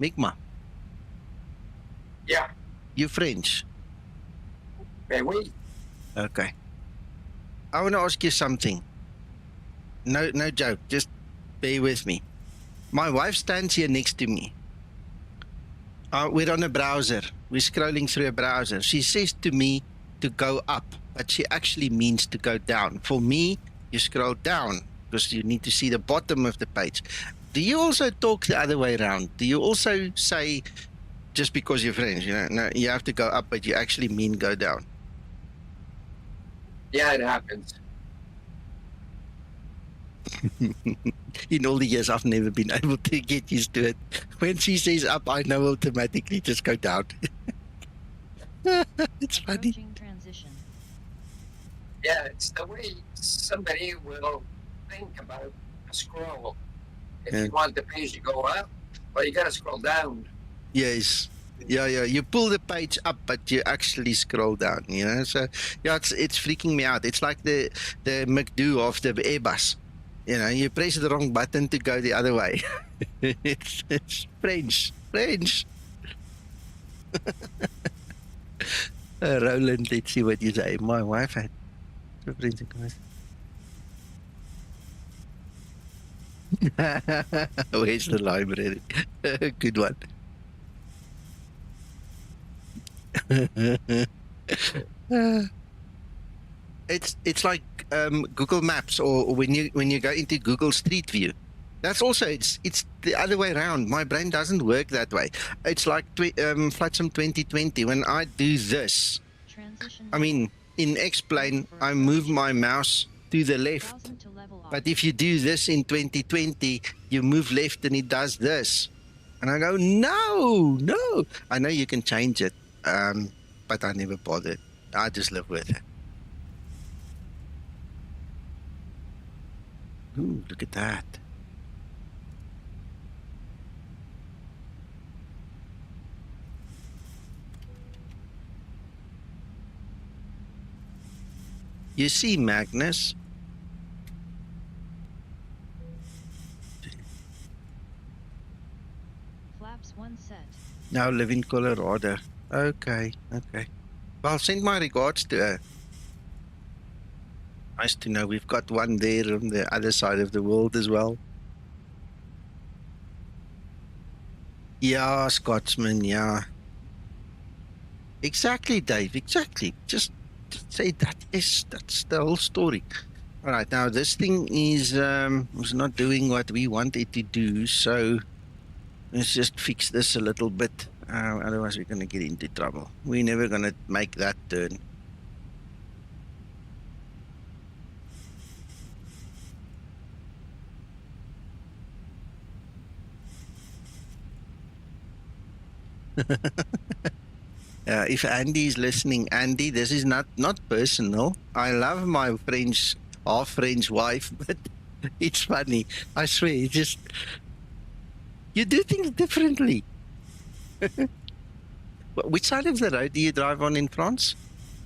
Migma, Yeah. you French? Hey, wait. Okay. I want to ask you something. No joke. Just bear with me. My wife stands here next to me. We're on a browser. We're scrolling through a browser. She says to me to go up, but she actually means to go down. For me, you scroll down because you need to see the bottom of the page. Do you also talk the other way around? Do you also say, just because you're French, you know, no, you have to go up, but you actually mean go down? Yeah, it happens. In all the years, I've never been able to get used to it. When she says up, I know automatically just go down. It's funny. Approaching transition. Yeah, it's the way somebody will think about a scroll. If Yeah. you want the page to go up, well, you got to scroll down. Yes. Yeah. You pull the page up, but you actually scroll down, you know? So, yeah, it's freaking me out. It's like the McDo of the Airbus. You know, you press the wrong button to go the other way. it's French. Roland, let's see what you say. My wife had a French account. Where's the library? Good one. It's like Google Maps, or when you go into Google Street View. That's also it's the other way around. My brain doesn't work that way. It's like Flight Sim 2020. When I do this, Transition. I mean, in X-Plane, I move my mouse to the left. 1000 to level up. But if you do this in 2020, you move left and it does this. And I go, no. I know you can change it, but I never bothered. I just live with it. Ooh, look at that. You see, Magnus? Flaps 1 set. Now live in Colorado. Okay. Well, send my regards to her. Nice to know we've got one there on the other side of the world as well. Yeah, Scotsman, yeah. Exactly, Dave, exactly. Just say that. Yes, that's the whole story. All right, now this thing is not doing what we want it to do, so let's just fix this a little bit. Otherwise, we're going to get into trouble. We're never going to make that turn. If Andy is listening, Andy, this is not personal. I love my French, half French wife, but it's funny. I swear, you do things differently. Which side of the road do you drive on in France?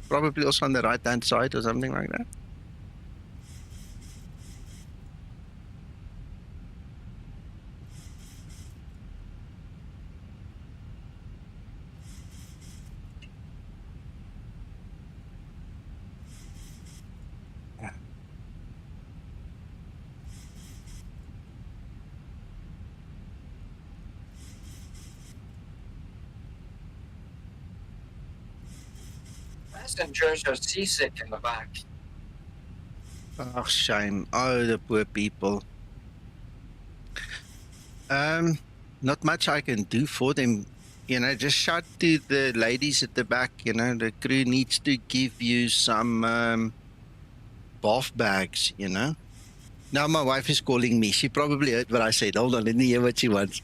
Probably also on the right-hand side or something like that. Passengers are seasick in the back. Oh, shame. Oh, the poor people. Not much I can do for them. You know, just shout to the ladies at the back, you know, the crew needs to give you some bath bags, you know. Now my wife is calling me. She probably heard what I said. Hold on, let me hear what she wants.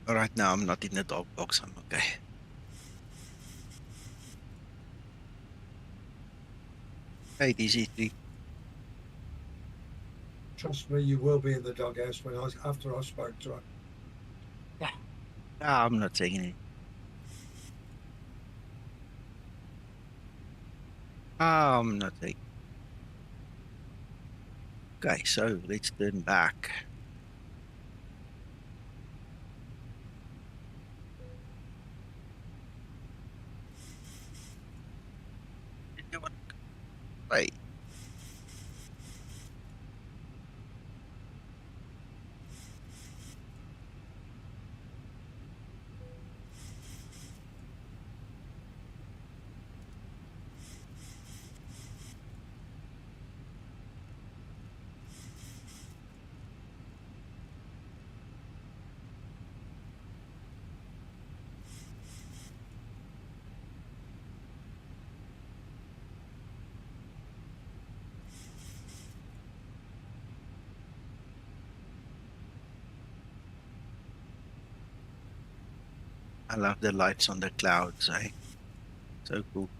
All right, now I'm not in the dog box. I'm okay. Hey, DC3. Trust me, you will be in the doghouse after I spoke to her. I'm not saying anything. I'm not saying. Okay, so let's turn back. Wait. I love the lights on the clouds, eh? So cool.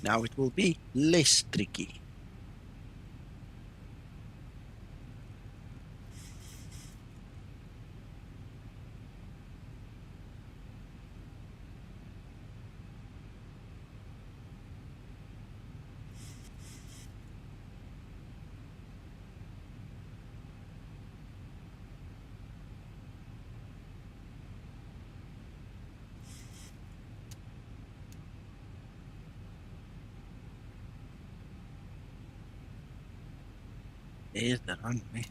Now it will be less tricky. There's the runway.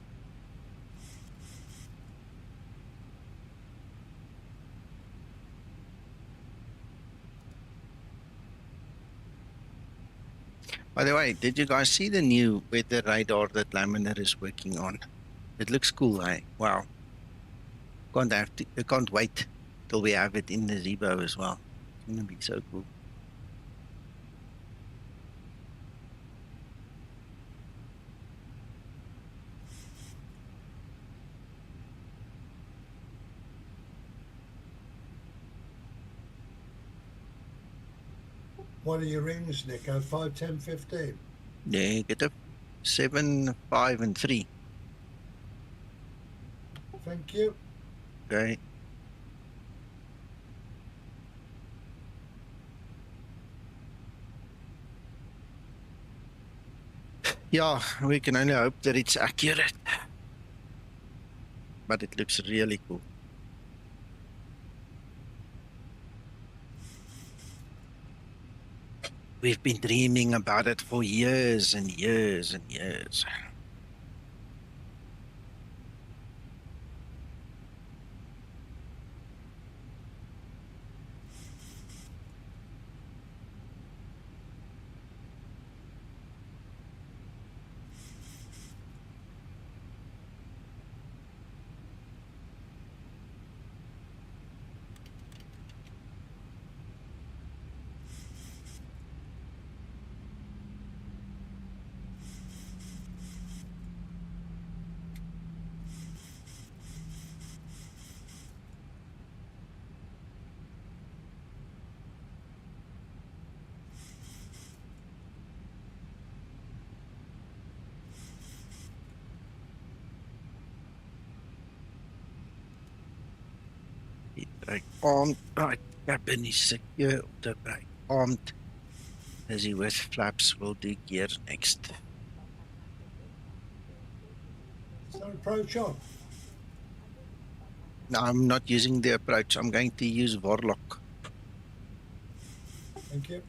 By the way, did you guys see the new weather radar that Laminar is working on? It looks cool, eh? Wow. I can't wait till we have it in the Zibo as well. It's gonna be so cool. What are your rings, Nico? 5, 10, 15? Negative 7, 5, and 3. Thank you. Okay. Yeah, we can only hope that it's accurate. But it looks really cool. We've been dreaming about it for years and years and years. Right, armed, right, cabin is secure, the right, armed. Busy with flaps, will do gear next. Is there approach on? No, I'm not using the approach, I'm going to use Warlock. Thank you.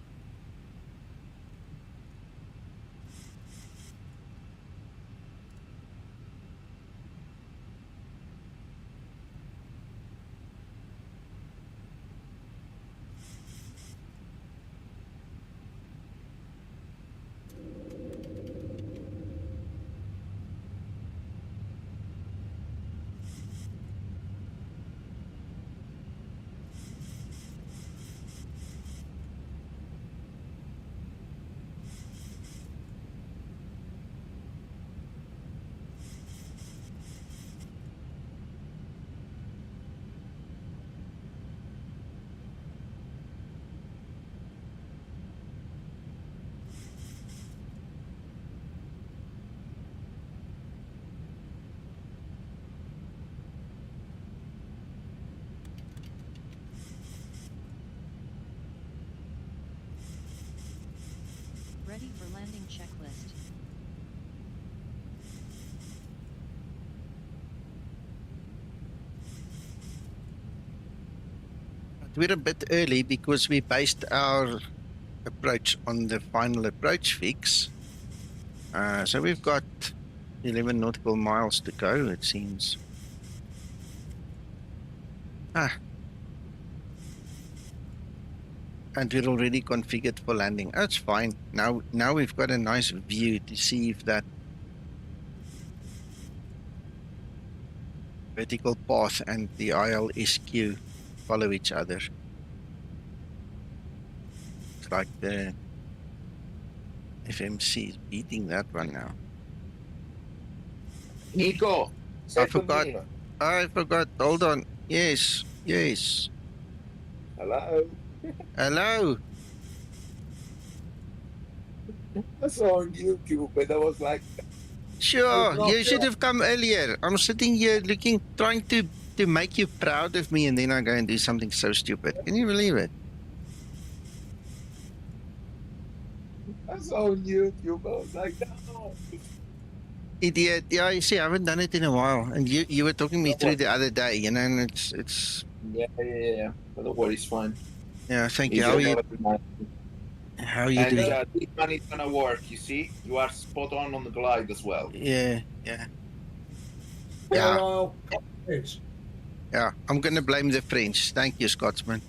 Ready for landing checklist. We're a bit early because we based our approach on the final approach fix. So we've got 11 nautical miles to go, it seems. And we're already configured for landing. That's fine. Now we've got a nice view to see if that vertical path and the ILSQ follow each other. It's like the FMC is beating that one now. Nico, I forgot. Hold on. Yes. Hello. Hello. I saw on YouTube, and I was like, Sure, you should have come earlier. I'm sitting here trying to make you proud of me, and then I go and do something so stupid. Can you believe it? I saw on YouTube. I was like, no. Idiot. Yeah, you see, I haven't done it in a while, and you were talking me through the other day, you know, and it's. Yeah. But don't worry, it's fine. Yeah, thank you. How are you? How are you And doing? this one is gonna work. You see, you are spot on the glide as well. Yeah, yeah, Well, yeah, I'll it. yeah. I'm going to blame the French. Thank you, Scotsman.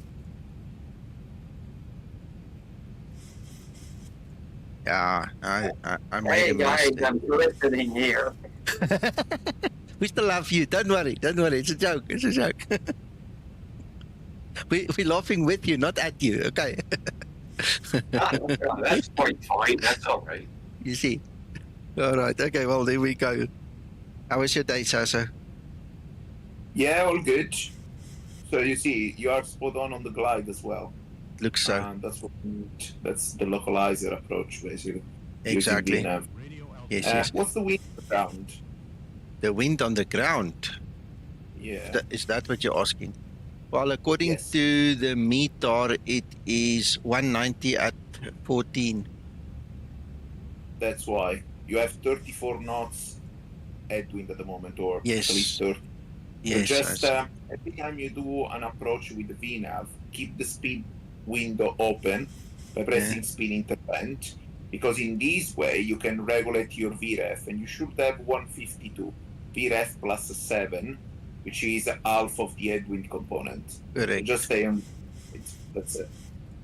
Yeah, I made Hey a guys, mistake. I'm listening here. We still love you. Don't worry. Don't worry. It's a joke. It's a joke. We're laughing with you, not at you. Okay. That's quite fine. That's all right. You see. All right. Okay. Well, there we go. How was your day, Sasa? Yeah, all good. So you see, you are spot on the glide as well. Looks so. And that's what we need. That's the localizer approach, basically. Exactly. Using VNav. Yes, yes. What's the wind around? The wind on the ground. Yeah. Is that what you're asking? Well, according Yes. to the METAR, it is 190 at 14. That's why. You have 34 knots headwind at the moment, or Yes. at least 30. Yes. So just every time you do an approach with the VNav, keep the speed window open by pressing speed intervent, because in this way you can regulate your VREF, and you should have 152 VREF plus 7, which is half of the headwind component. Correct. So just stay on it. That's it.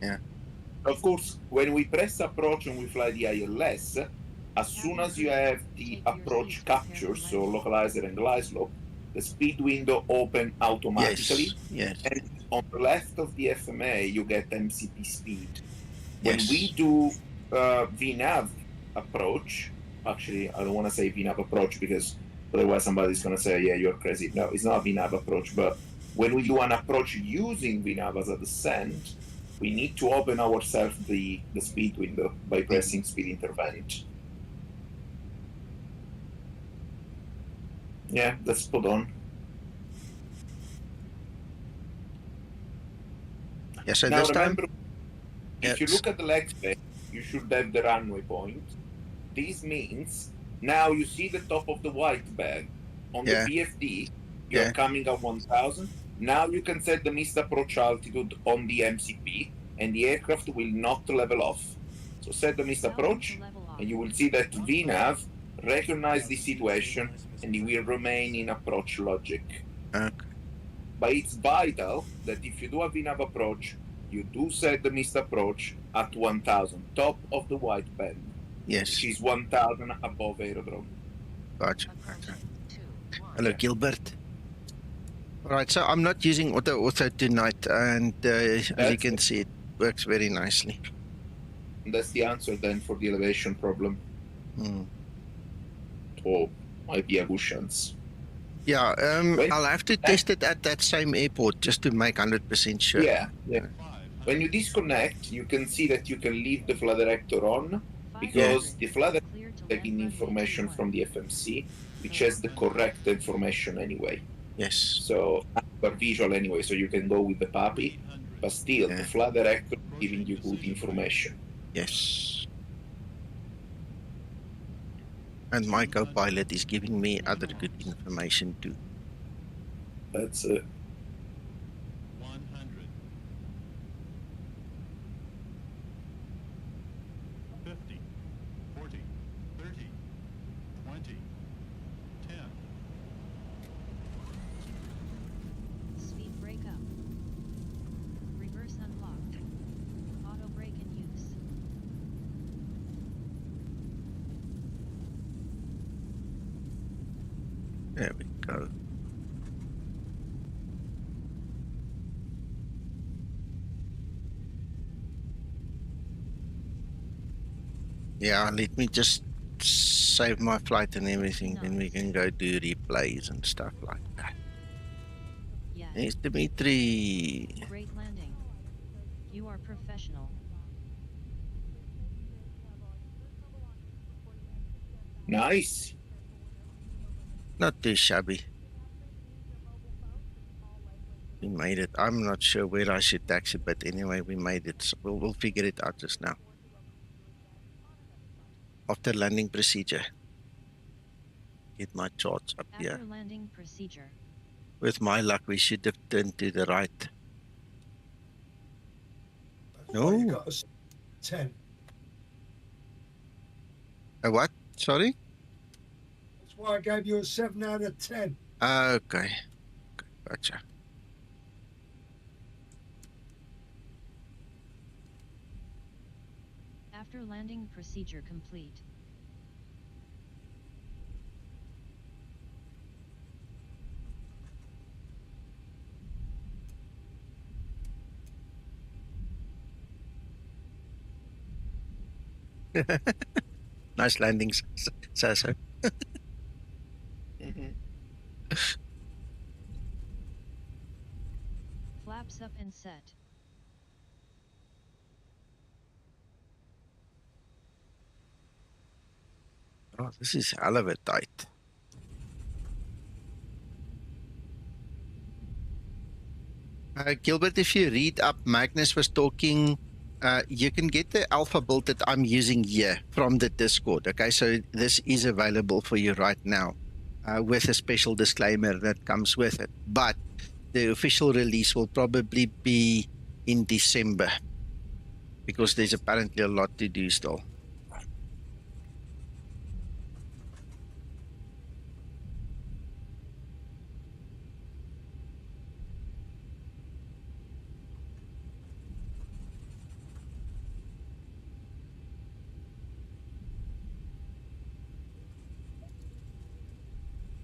Yeah. Of course, when we press approach and we fly the ILS, as soon as you have the approach capture, so localizer and glide slope, the speed window open automatically. Yes. And on the left of the FMA, you get MCP speed. When Yes. we do VNav approach, actually, I don't want to say VNav approach because otherwise somebody's going to say, yeah, you're crazy. No, it's not VNav approach. But when we do an approach using VNav as a descent, we need to open ourselves the speed window by pressing speed intervent. Yeah, that's spot on. Yeah, so Now this time, remember, if you look at the leg spec, you should have the runway point. This means now you see the top of the white bag. On the PFD, you're coming at 1000. Now you can set the missed approach altitude on the MCP, and the aircraft will not level off. So set the missed approach, and you will see that VNav recognize the situation, and it will remain in approach logic. Okay. But it's vital that if you do a VNav approach, you do set the missed approach at 1000, top of the white band. Yes. Which is 1000 above aerodrome. Gotcha. Hello, Gilbert. All right, so I'm not using AutoOrtho tonight, and as you can see, it works very nicely. And that's the answer then for the elevation problem. Or might be a good chance. Yeah, I'll have to test it at that same airport just to make 100% sure. Yeah. When you disconnect, you can see that you can leave the flight director on, because the flight director is taking information from the FMC, which has the correct information anyway. Yes. So, per visual anyway, so you can go with the puppy, but still, the flight director is giving you good information. Yes. And my co-pilot is giving me other good information too. That's it. 100. 50, 40, 30, 20, 10. Speed brake up. Reverse unlocked. Auto brake in use. There we go. Yeah, let me just save my flight and everything, then we can go do replays and stuff like that. Yes. There's Dimitri. Great landing. You are professional. Nice. Not too shabby. We made it. I'm not sure where I should taxi, but anyway, we made it. So we'll figure it out just now. After landing procedure. Get my charts up here. After landing procedure. With my luck, we should have turned to the right. That's why you No. got a 10. A what? Sorry? That's why I gave you a 7 out of 10. Okay. Gotcha. After landing, procedure complete. Nice landings, so. Flaps up and set. Oh, this is hell of a tight. Gilbert, if you read up, Magnus was talking, you can get the alpha build that I'm using here from the Discord. Okay, so this is available for you right now with a special disclaimer that comes with it. But the official release will probably be in December because there's apparently a lot to do still.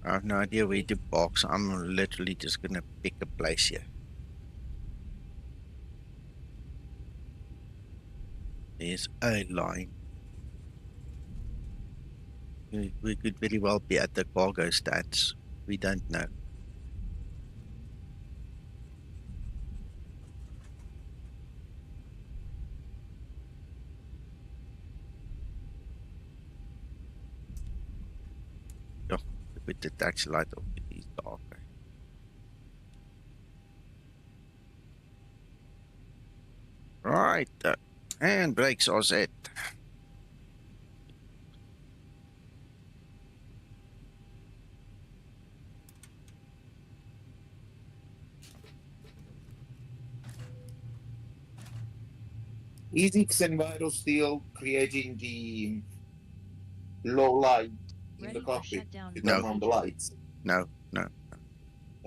I have no idea where to box. I'm literally just going to pick a place here. There's a line. We could very well be at the cargo stats. We don't know. Oh, with the taxi light off, it is dark. Right, and brakes are set. Is xEnviro still creating the low light in the cockpit to turn on the lights? No.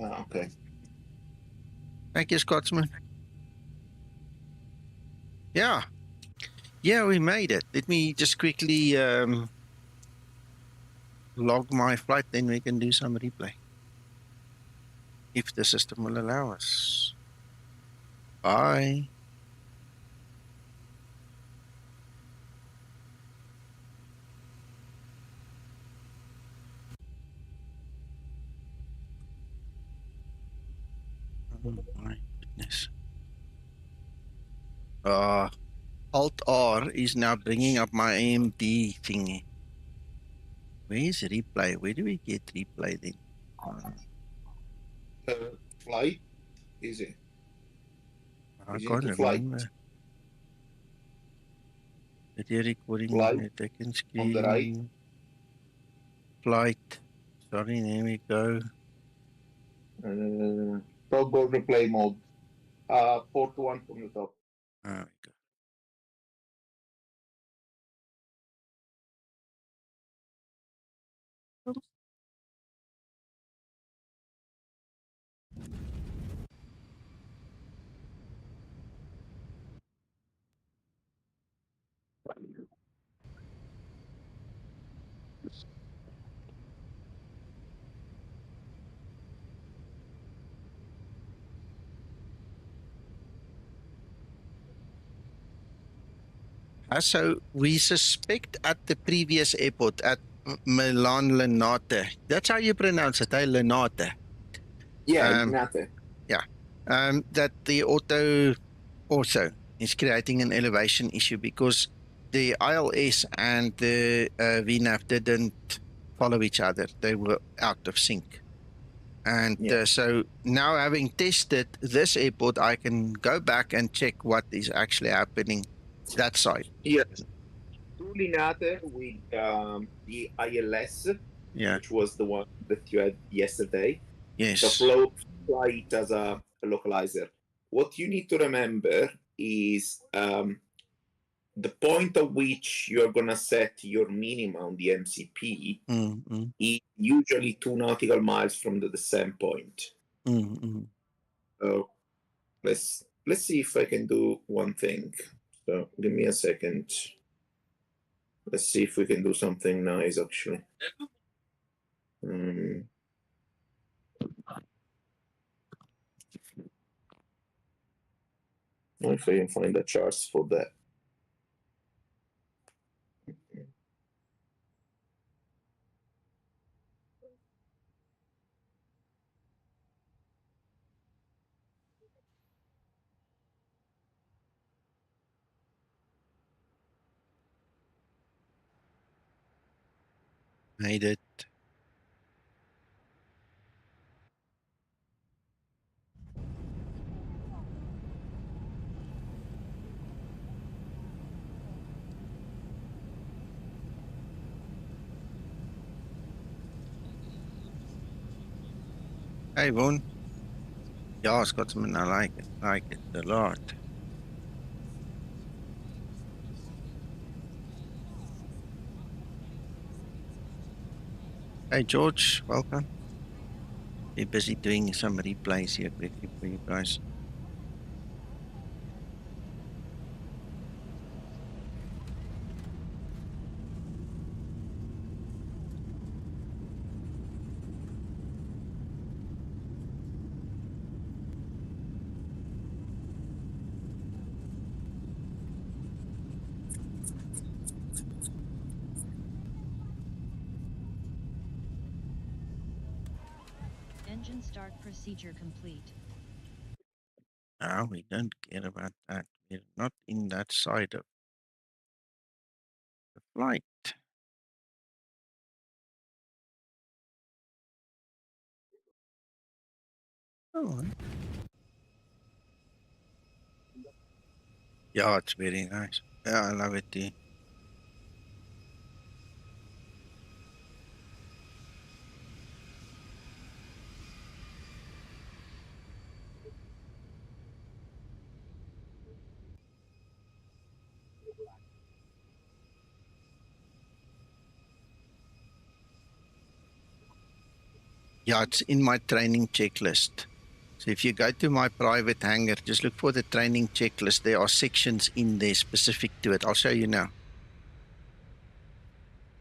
Ah, okay. Thank you, Scotsman. Yeah, we made it. Let me just quickly log my flight, then we can do some replay. If the system will allow us. Bye. Oh my goodness. Alt R is now bringing up my AMD thingy. Where is replay? Where do we get replay then? Flight? Is it? I can't remember. Video recording Flight. Taken screen. On the right. Flight. Sorry, there we go. Toggle replay mode. 4-1 from the top. There we go. So we suspect at the previous airport at Milano Linate. That's how you pronounce it, Linate. Yeah, Linate. Yeah. That the AutoOrtho is creating an elevation issue because the ILS and the VNAV didn't follow each other. They were out of sync. And so now having tested this airport, I can go back and check what is actually happening that side. Yes. To Linate with the ILS, which was the one that you had yesterday. Yes. The flight as a localizer. What you need to remember is the point at which you're going to set your minimum on the MCP is usually 2 nautical miles from the descent point. So let's see if I can do one thing. So give me a second. Let's see if we can do something nice, actually. If I can find the charts for that. Made it. Hey, Vaughn. Ja, Scotsman, I like it a lot. Hey, George, welcome. We're busy doing some replays here quickly for you guys. Engine start procedure complete. No, we don't care about that. We're not in that side of the flight. Oh. Yeah, it's very nice. Yeah, I love it too. Yeah, it's in my training checklist. So if you go to my private hangar, just look for the training checklist. There are sections in there specific to it. I'll show you now.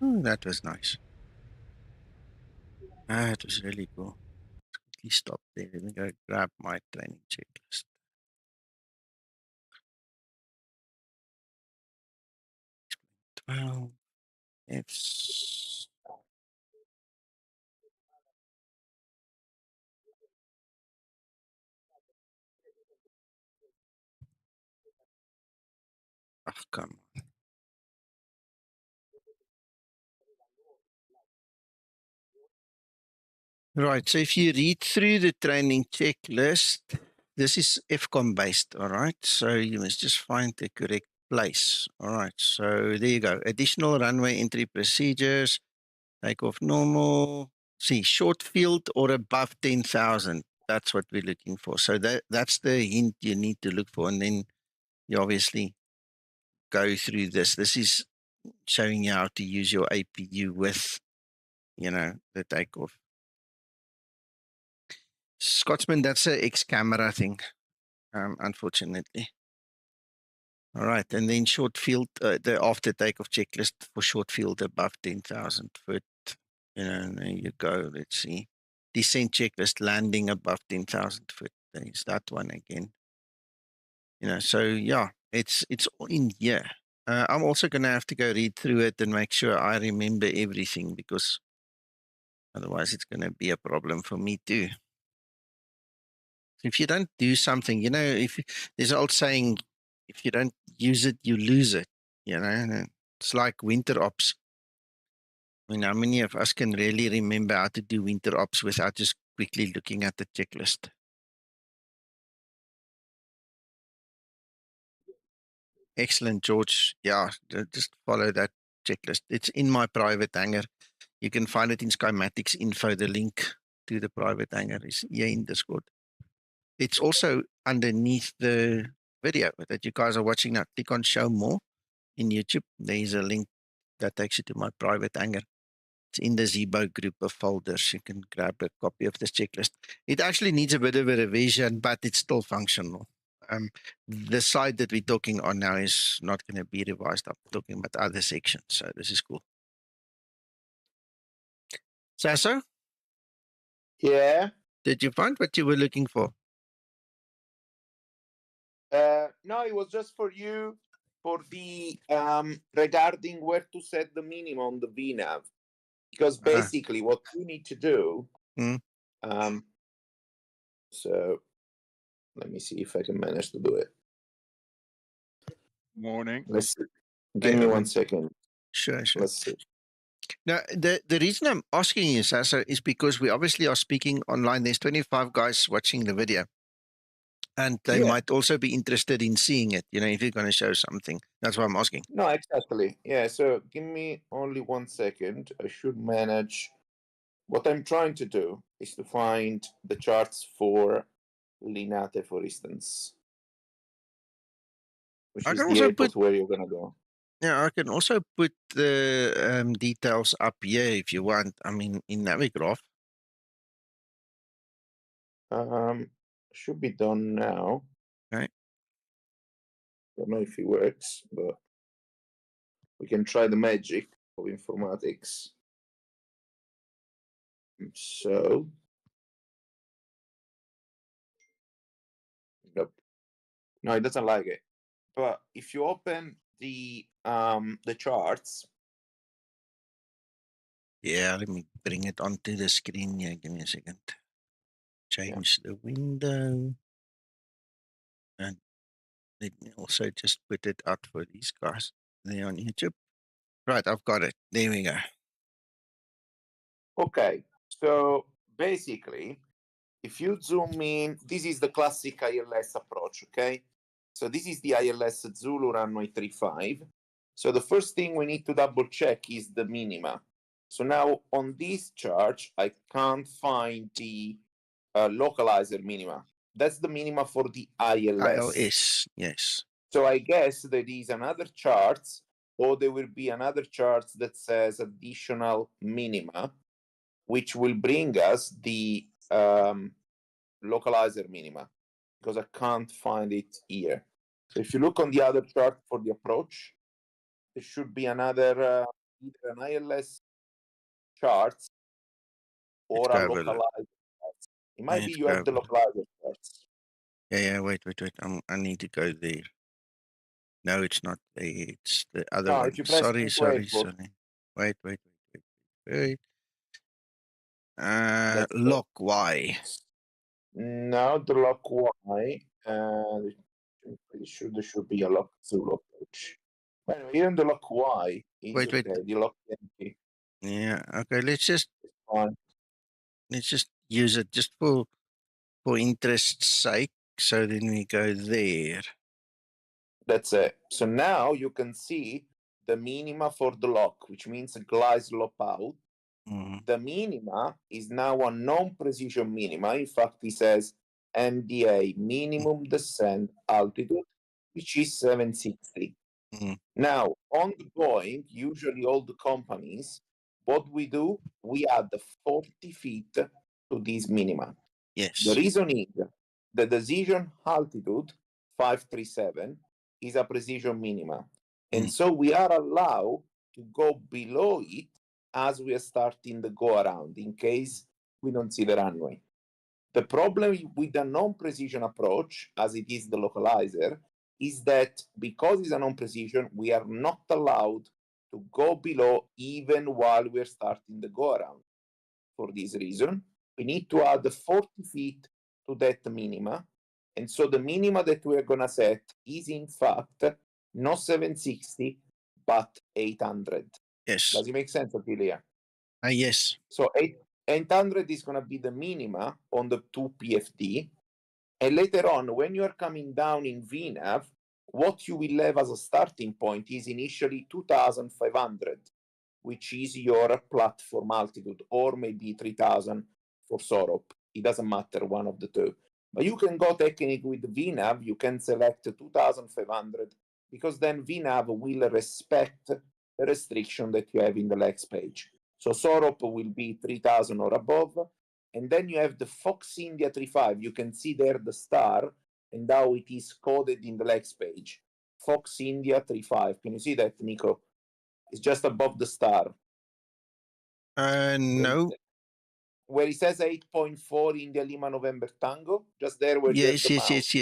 Oh, that was nice. That was really cool. Let's quickly stop there. Let me go grab my training checklist. Well, it's come on. Right, so if you read through the training checklist, this is FCOM based, all right? So you must just find the correct place. All right, so there you go. Additional runway entry procedures, takeoff normal, see, short field or above 10,000. That's what we're looking for. So that's the hint you need to look for. And then you obviously go through this. This is showing you how to use your APU with, you know, the takeoff. Scotsman, that's a X-camera thing, unfortunately. All right, and then short field, the after takeoff checklist for short field above 10,000 foot. You know, and there you go. Let's see. Descent checklist, landing above 10,000 foot. There's that one again. You know, so yeah, it's all in here. I'm also going to have to go read through it and make sure I remember everything, because otherwise it's going to be a problem for me too. If you don't do something, you know, if there's an old saying, if you don't use it, you lose it. You know, and it's like winter ops. I mean, how many of us can really remember how to do winter ops without just quickly looking at the checklist? Excellent, George. Yeah, just follow that checklist. It's in my private hangar. You can find it in Skymatics info. The link to the private hangar is here in Discord. It's also underneath the video that you guys are watching now. Click on show more. in YouTube. There's a link that takes you to my private hangar. It's in the Zibo group of folders. You can grab a copy of this checklist. It actually needs a bit of a revision, but it's still functional. The side that we're talking on now is not going to be revised. I'm talking about other sections, so this is cool. Sasso, Yeah. did you find what you were looking for? No, it was just for you for the regarding where to set the minimum on the VNAV, because basically what you need to do. So let me see if I can manage to do it. Morning. Let's see. Give me 1 second. Sure. Let's see. Now, the reason I'm asking you, Sasso, is because we obviously are speaking online. There's 25 guys watching the video. And they might also be interested in seeing it, you know, if you're going to show something. That's why I'm asking. No, exactly. Yeah, so give me only 1 second. I should manage. What I'm trying to do is to find the charts for Linate, for instance, which is the airport where you're going to go. Yeah, I can also put the details up here if you want. I mean, in Navigraph. Should be done now. Okay. Don't know if it works, but we can try the magic of informatics. So, nope. No, it doesn't like it. But if you open the charts. Yeah, let me bring it onto the screen here. Give me a second. Change the window. And let me also just put it out for these guys there on YouTube. Right, I've got it. There we go. Okay, so basically, if you zoom in, this is the classic ILS approach, okay? So this is the ILS Zulu runway 35. So the first thing we need to double check is the minima. So now on this chart, I can't find the localizer minima. That's the minima for the ILS. ILS, yes. So I guess there is another chart, or there will be another chart that says additional minima, which will bring us the localizer minima, because I can't find it here. So if you look on the other chart for the approach, there should be another either an ILS chart or a localizer chart. It might be you have the localizer charts. Yeah, wait. I need to go there. No, it's not there. It's the other one. If you press Sorry. Wait. Lock Y. No, the lock Y. I'm pretty sure there should be a lock Zulu approach. Anyway, even the lock Y is okay. The lock empty. Yeah. Okay. Let's just use it just for interest's sake. So then we go there. That's it. So now you can see the minima for the lock, which means a glide lock out. The minima is now a non-precision minima. In fact, it says MDA, minimum descent altitude, which is 760. Now, on the Boeing, usually all the companies, what we do, we add the 40 feet to this minima. Yes. The reason is the decision altitude, 537, is a precision minima. And so we are allowed to go below it as we are starting the go around in case we don't see the runway. The problem with the non-precision approach, as it is the localizer, is that because it's a non-precision, we are not allowed to go below even while we're starting the go around. For this reason, we need to add the 40 feet to that minima. And so the minima that we're going to set is in fact not 760, but 800. Yes. Does it make sense, Ophelia? Yes. So 800 is going to be the minima on the 2 PFD. And later on, when you are coming down in VNAV, what you will have as a starting point is initially 2,500, which is your platform altitude, or maybe 3,000 for SOROP. It doesn't matter, one of the two. But you can go technically with VNAV, you can select 2,500 because then VNAV will respect the restriction that you have in the legs page. So SOROP will be 3000 or above. And then you have the Fox India 35. You can see there the star and how it is coded in the legs page. Fox India 35. Can you see that, Nico? It's just above the star. No. Where it says 8.4 India Lima November Tango, just there where you have the mouse.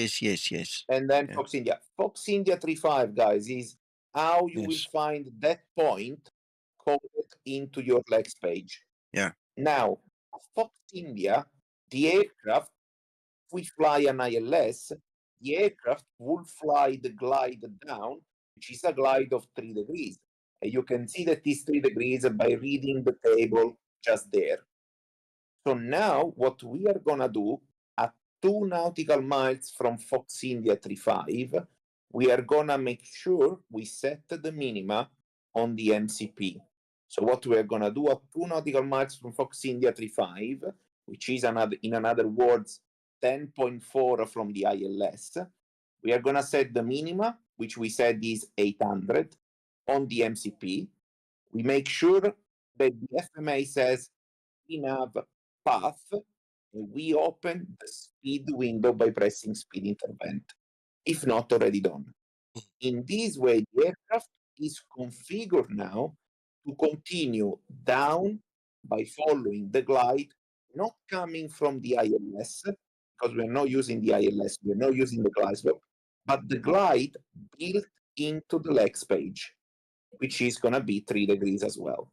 Yes. And then Fox India. Fox India 35, guys, is how you will find that point coded into your legs page. Yeah. Now, Fox India, the aircraft, if we fly an ILS, the aircraft will fly the glide down, which is a glide of 3 degrees. And you can see that is 3 degrees by reading the table just there. So now what we are going to do at 2 nautical miles from Fox India 35, we are going to make sure we set the minima on the MCP. So what we are going to do at 2 nautical miles from Fox India 35, which is in another words, 10.4 from the ILS, we are going to set the minima, which we said is 800 on the MCP. We make sure that the FMA says VNAV path, and we open the speed window by pressing speed intervent, if not already done. In this way, the aircraft is configured now to continue down by following the glide, not coming from the ILS, because we're not using the ILS, we're not using the glide slope, but the glide built into the legs page, which is going to be 3 degrees as well.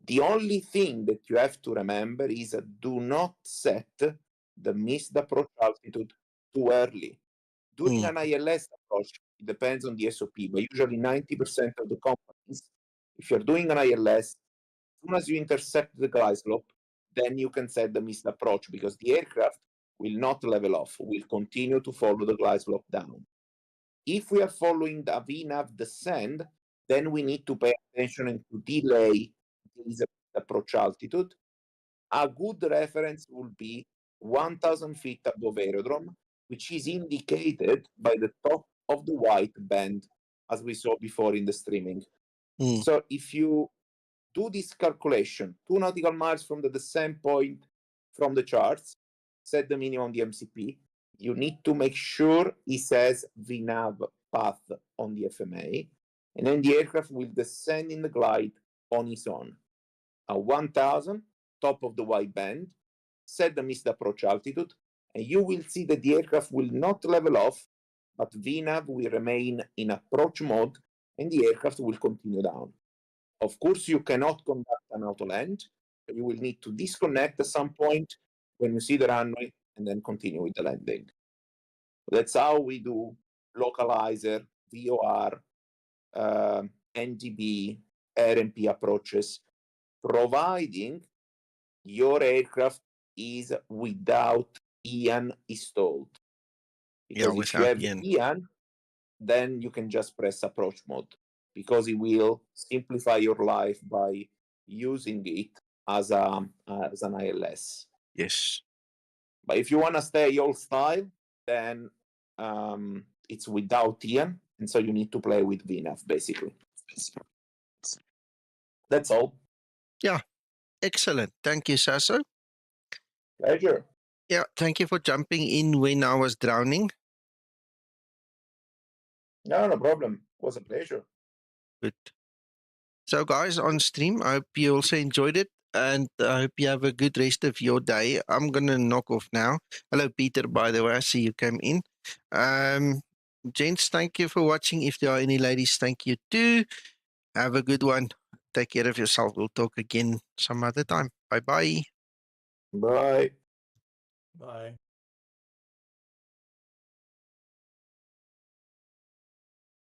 The only thing that you have to remember is do not set the missed approach altitude too early. Doing an ILS approach, it depends on the SOP, but usually 90% of the companies, if you're doing an ILS, as soon as you intercept the glide slope, then you can set the missed approach because the aircraft will not level off, will continue to follow the glide slope down. If we are following the VNAV descent, then we need to pay attention and to delay this approach altitude. A good reference will be 1,000 feet above aerodrome, which is indicated by the top of the white band, as we saw before in the streaming. So if you do this calculation, 2 nautical miles from the descent point from the charts, set the minimum on the MCP, you need to make sure it says VNAV path on the FMA, and then the aircraft will descend in the glide on its own. At 1,000, top of the white band, set the missed approach altitude, and you will see that the aircraft will not level off, but VNAV will remain in approach mode, and the aircraft will continue down. Of course, you cannot conduct an auto land. You will need to disconnect at some point when you see the runway, and then continue with the landing. That's how we do localizer, VOR, NGB, RMP approaches, providing your aircraft is without EAN installed. Because if you have EAN, then you can just press approach mode, because it will simplify your life by using it as an ILS. Yes. But if you want to stay old style, then it's without EAN, and so you need to play with VNAV, basically. That's all. Yeah, excellent. Thank you, Sasso. Pleasure. Yeah, thank you for jumping in when I was drowning. No problem. It was a pleasure. Good. So, guys, on stream, I hope you also enjoyed it, and I hope you have a good rest of your day. I'm going to knock off now. Hello, Peter, by the way. I see you came in. Gents, thank you for watching. If there are any ladies, thank you too. Have a good one. Take care of yourself. We'll talk again some other time. Bye-bye. Bye. Bye.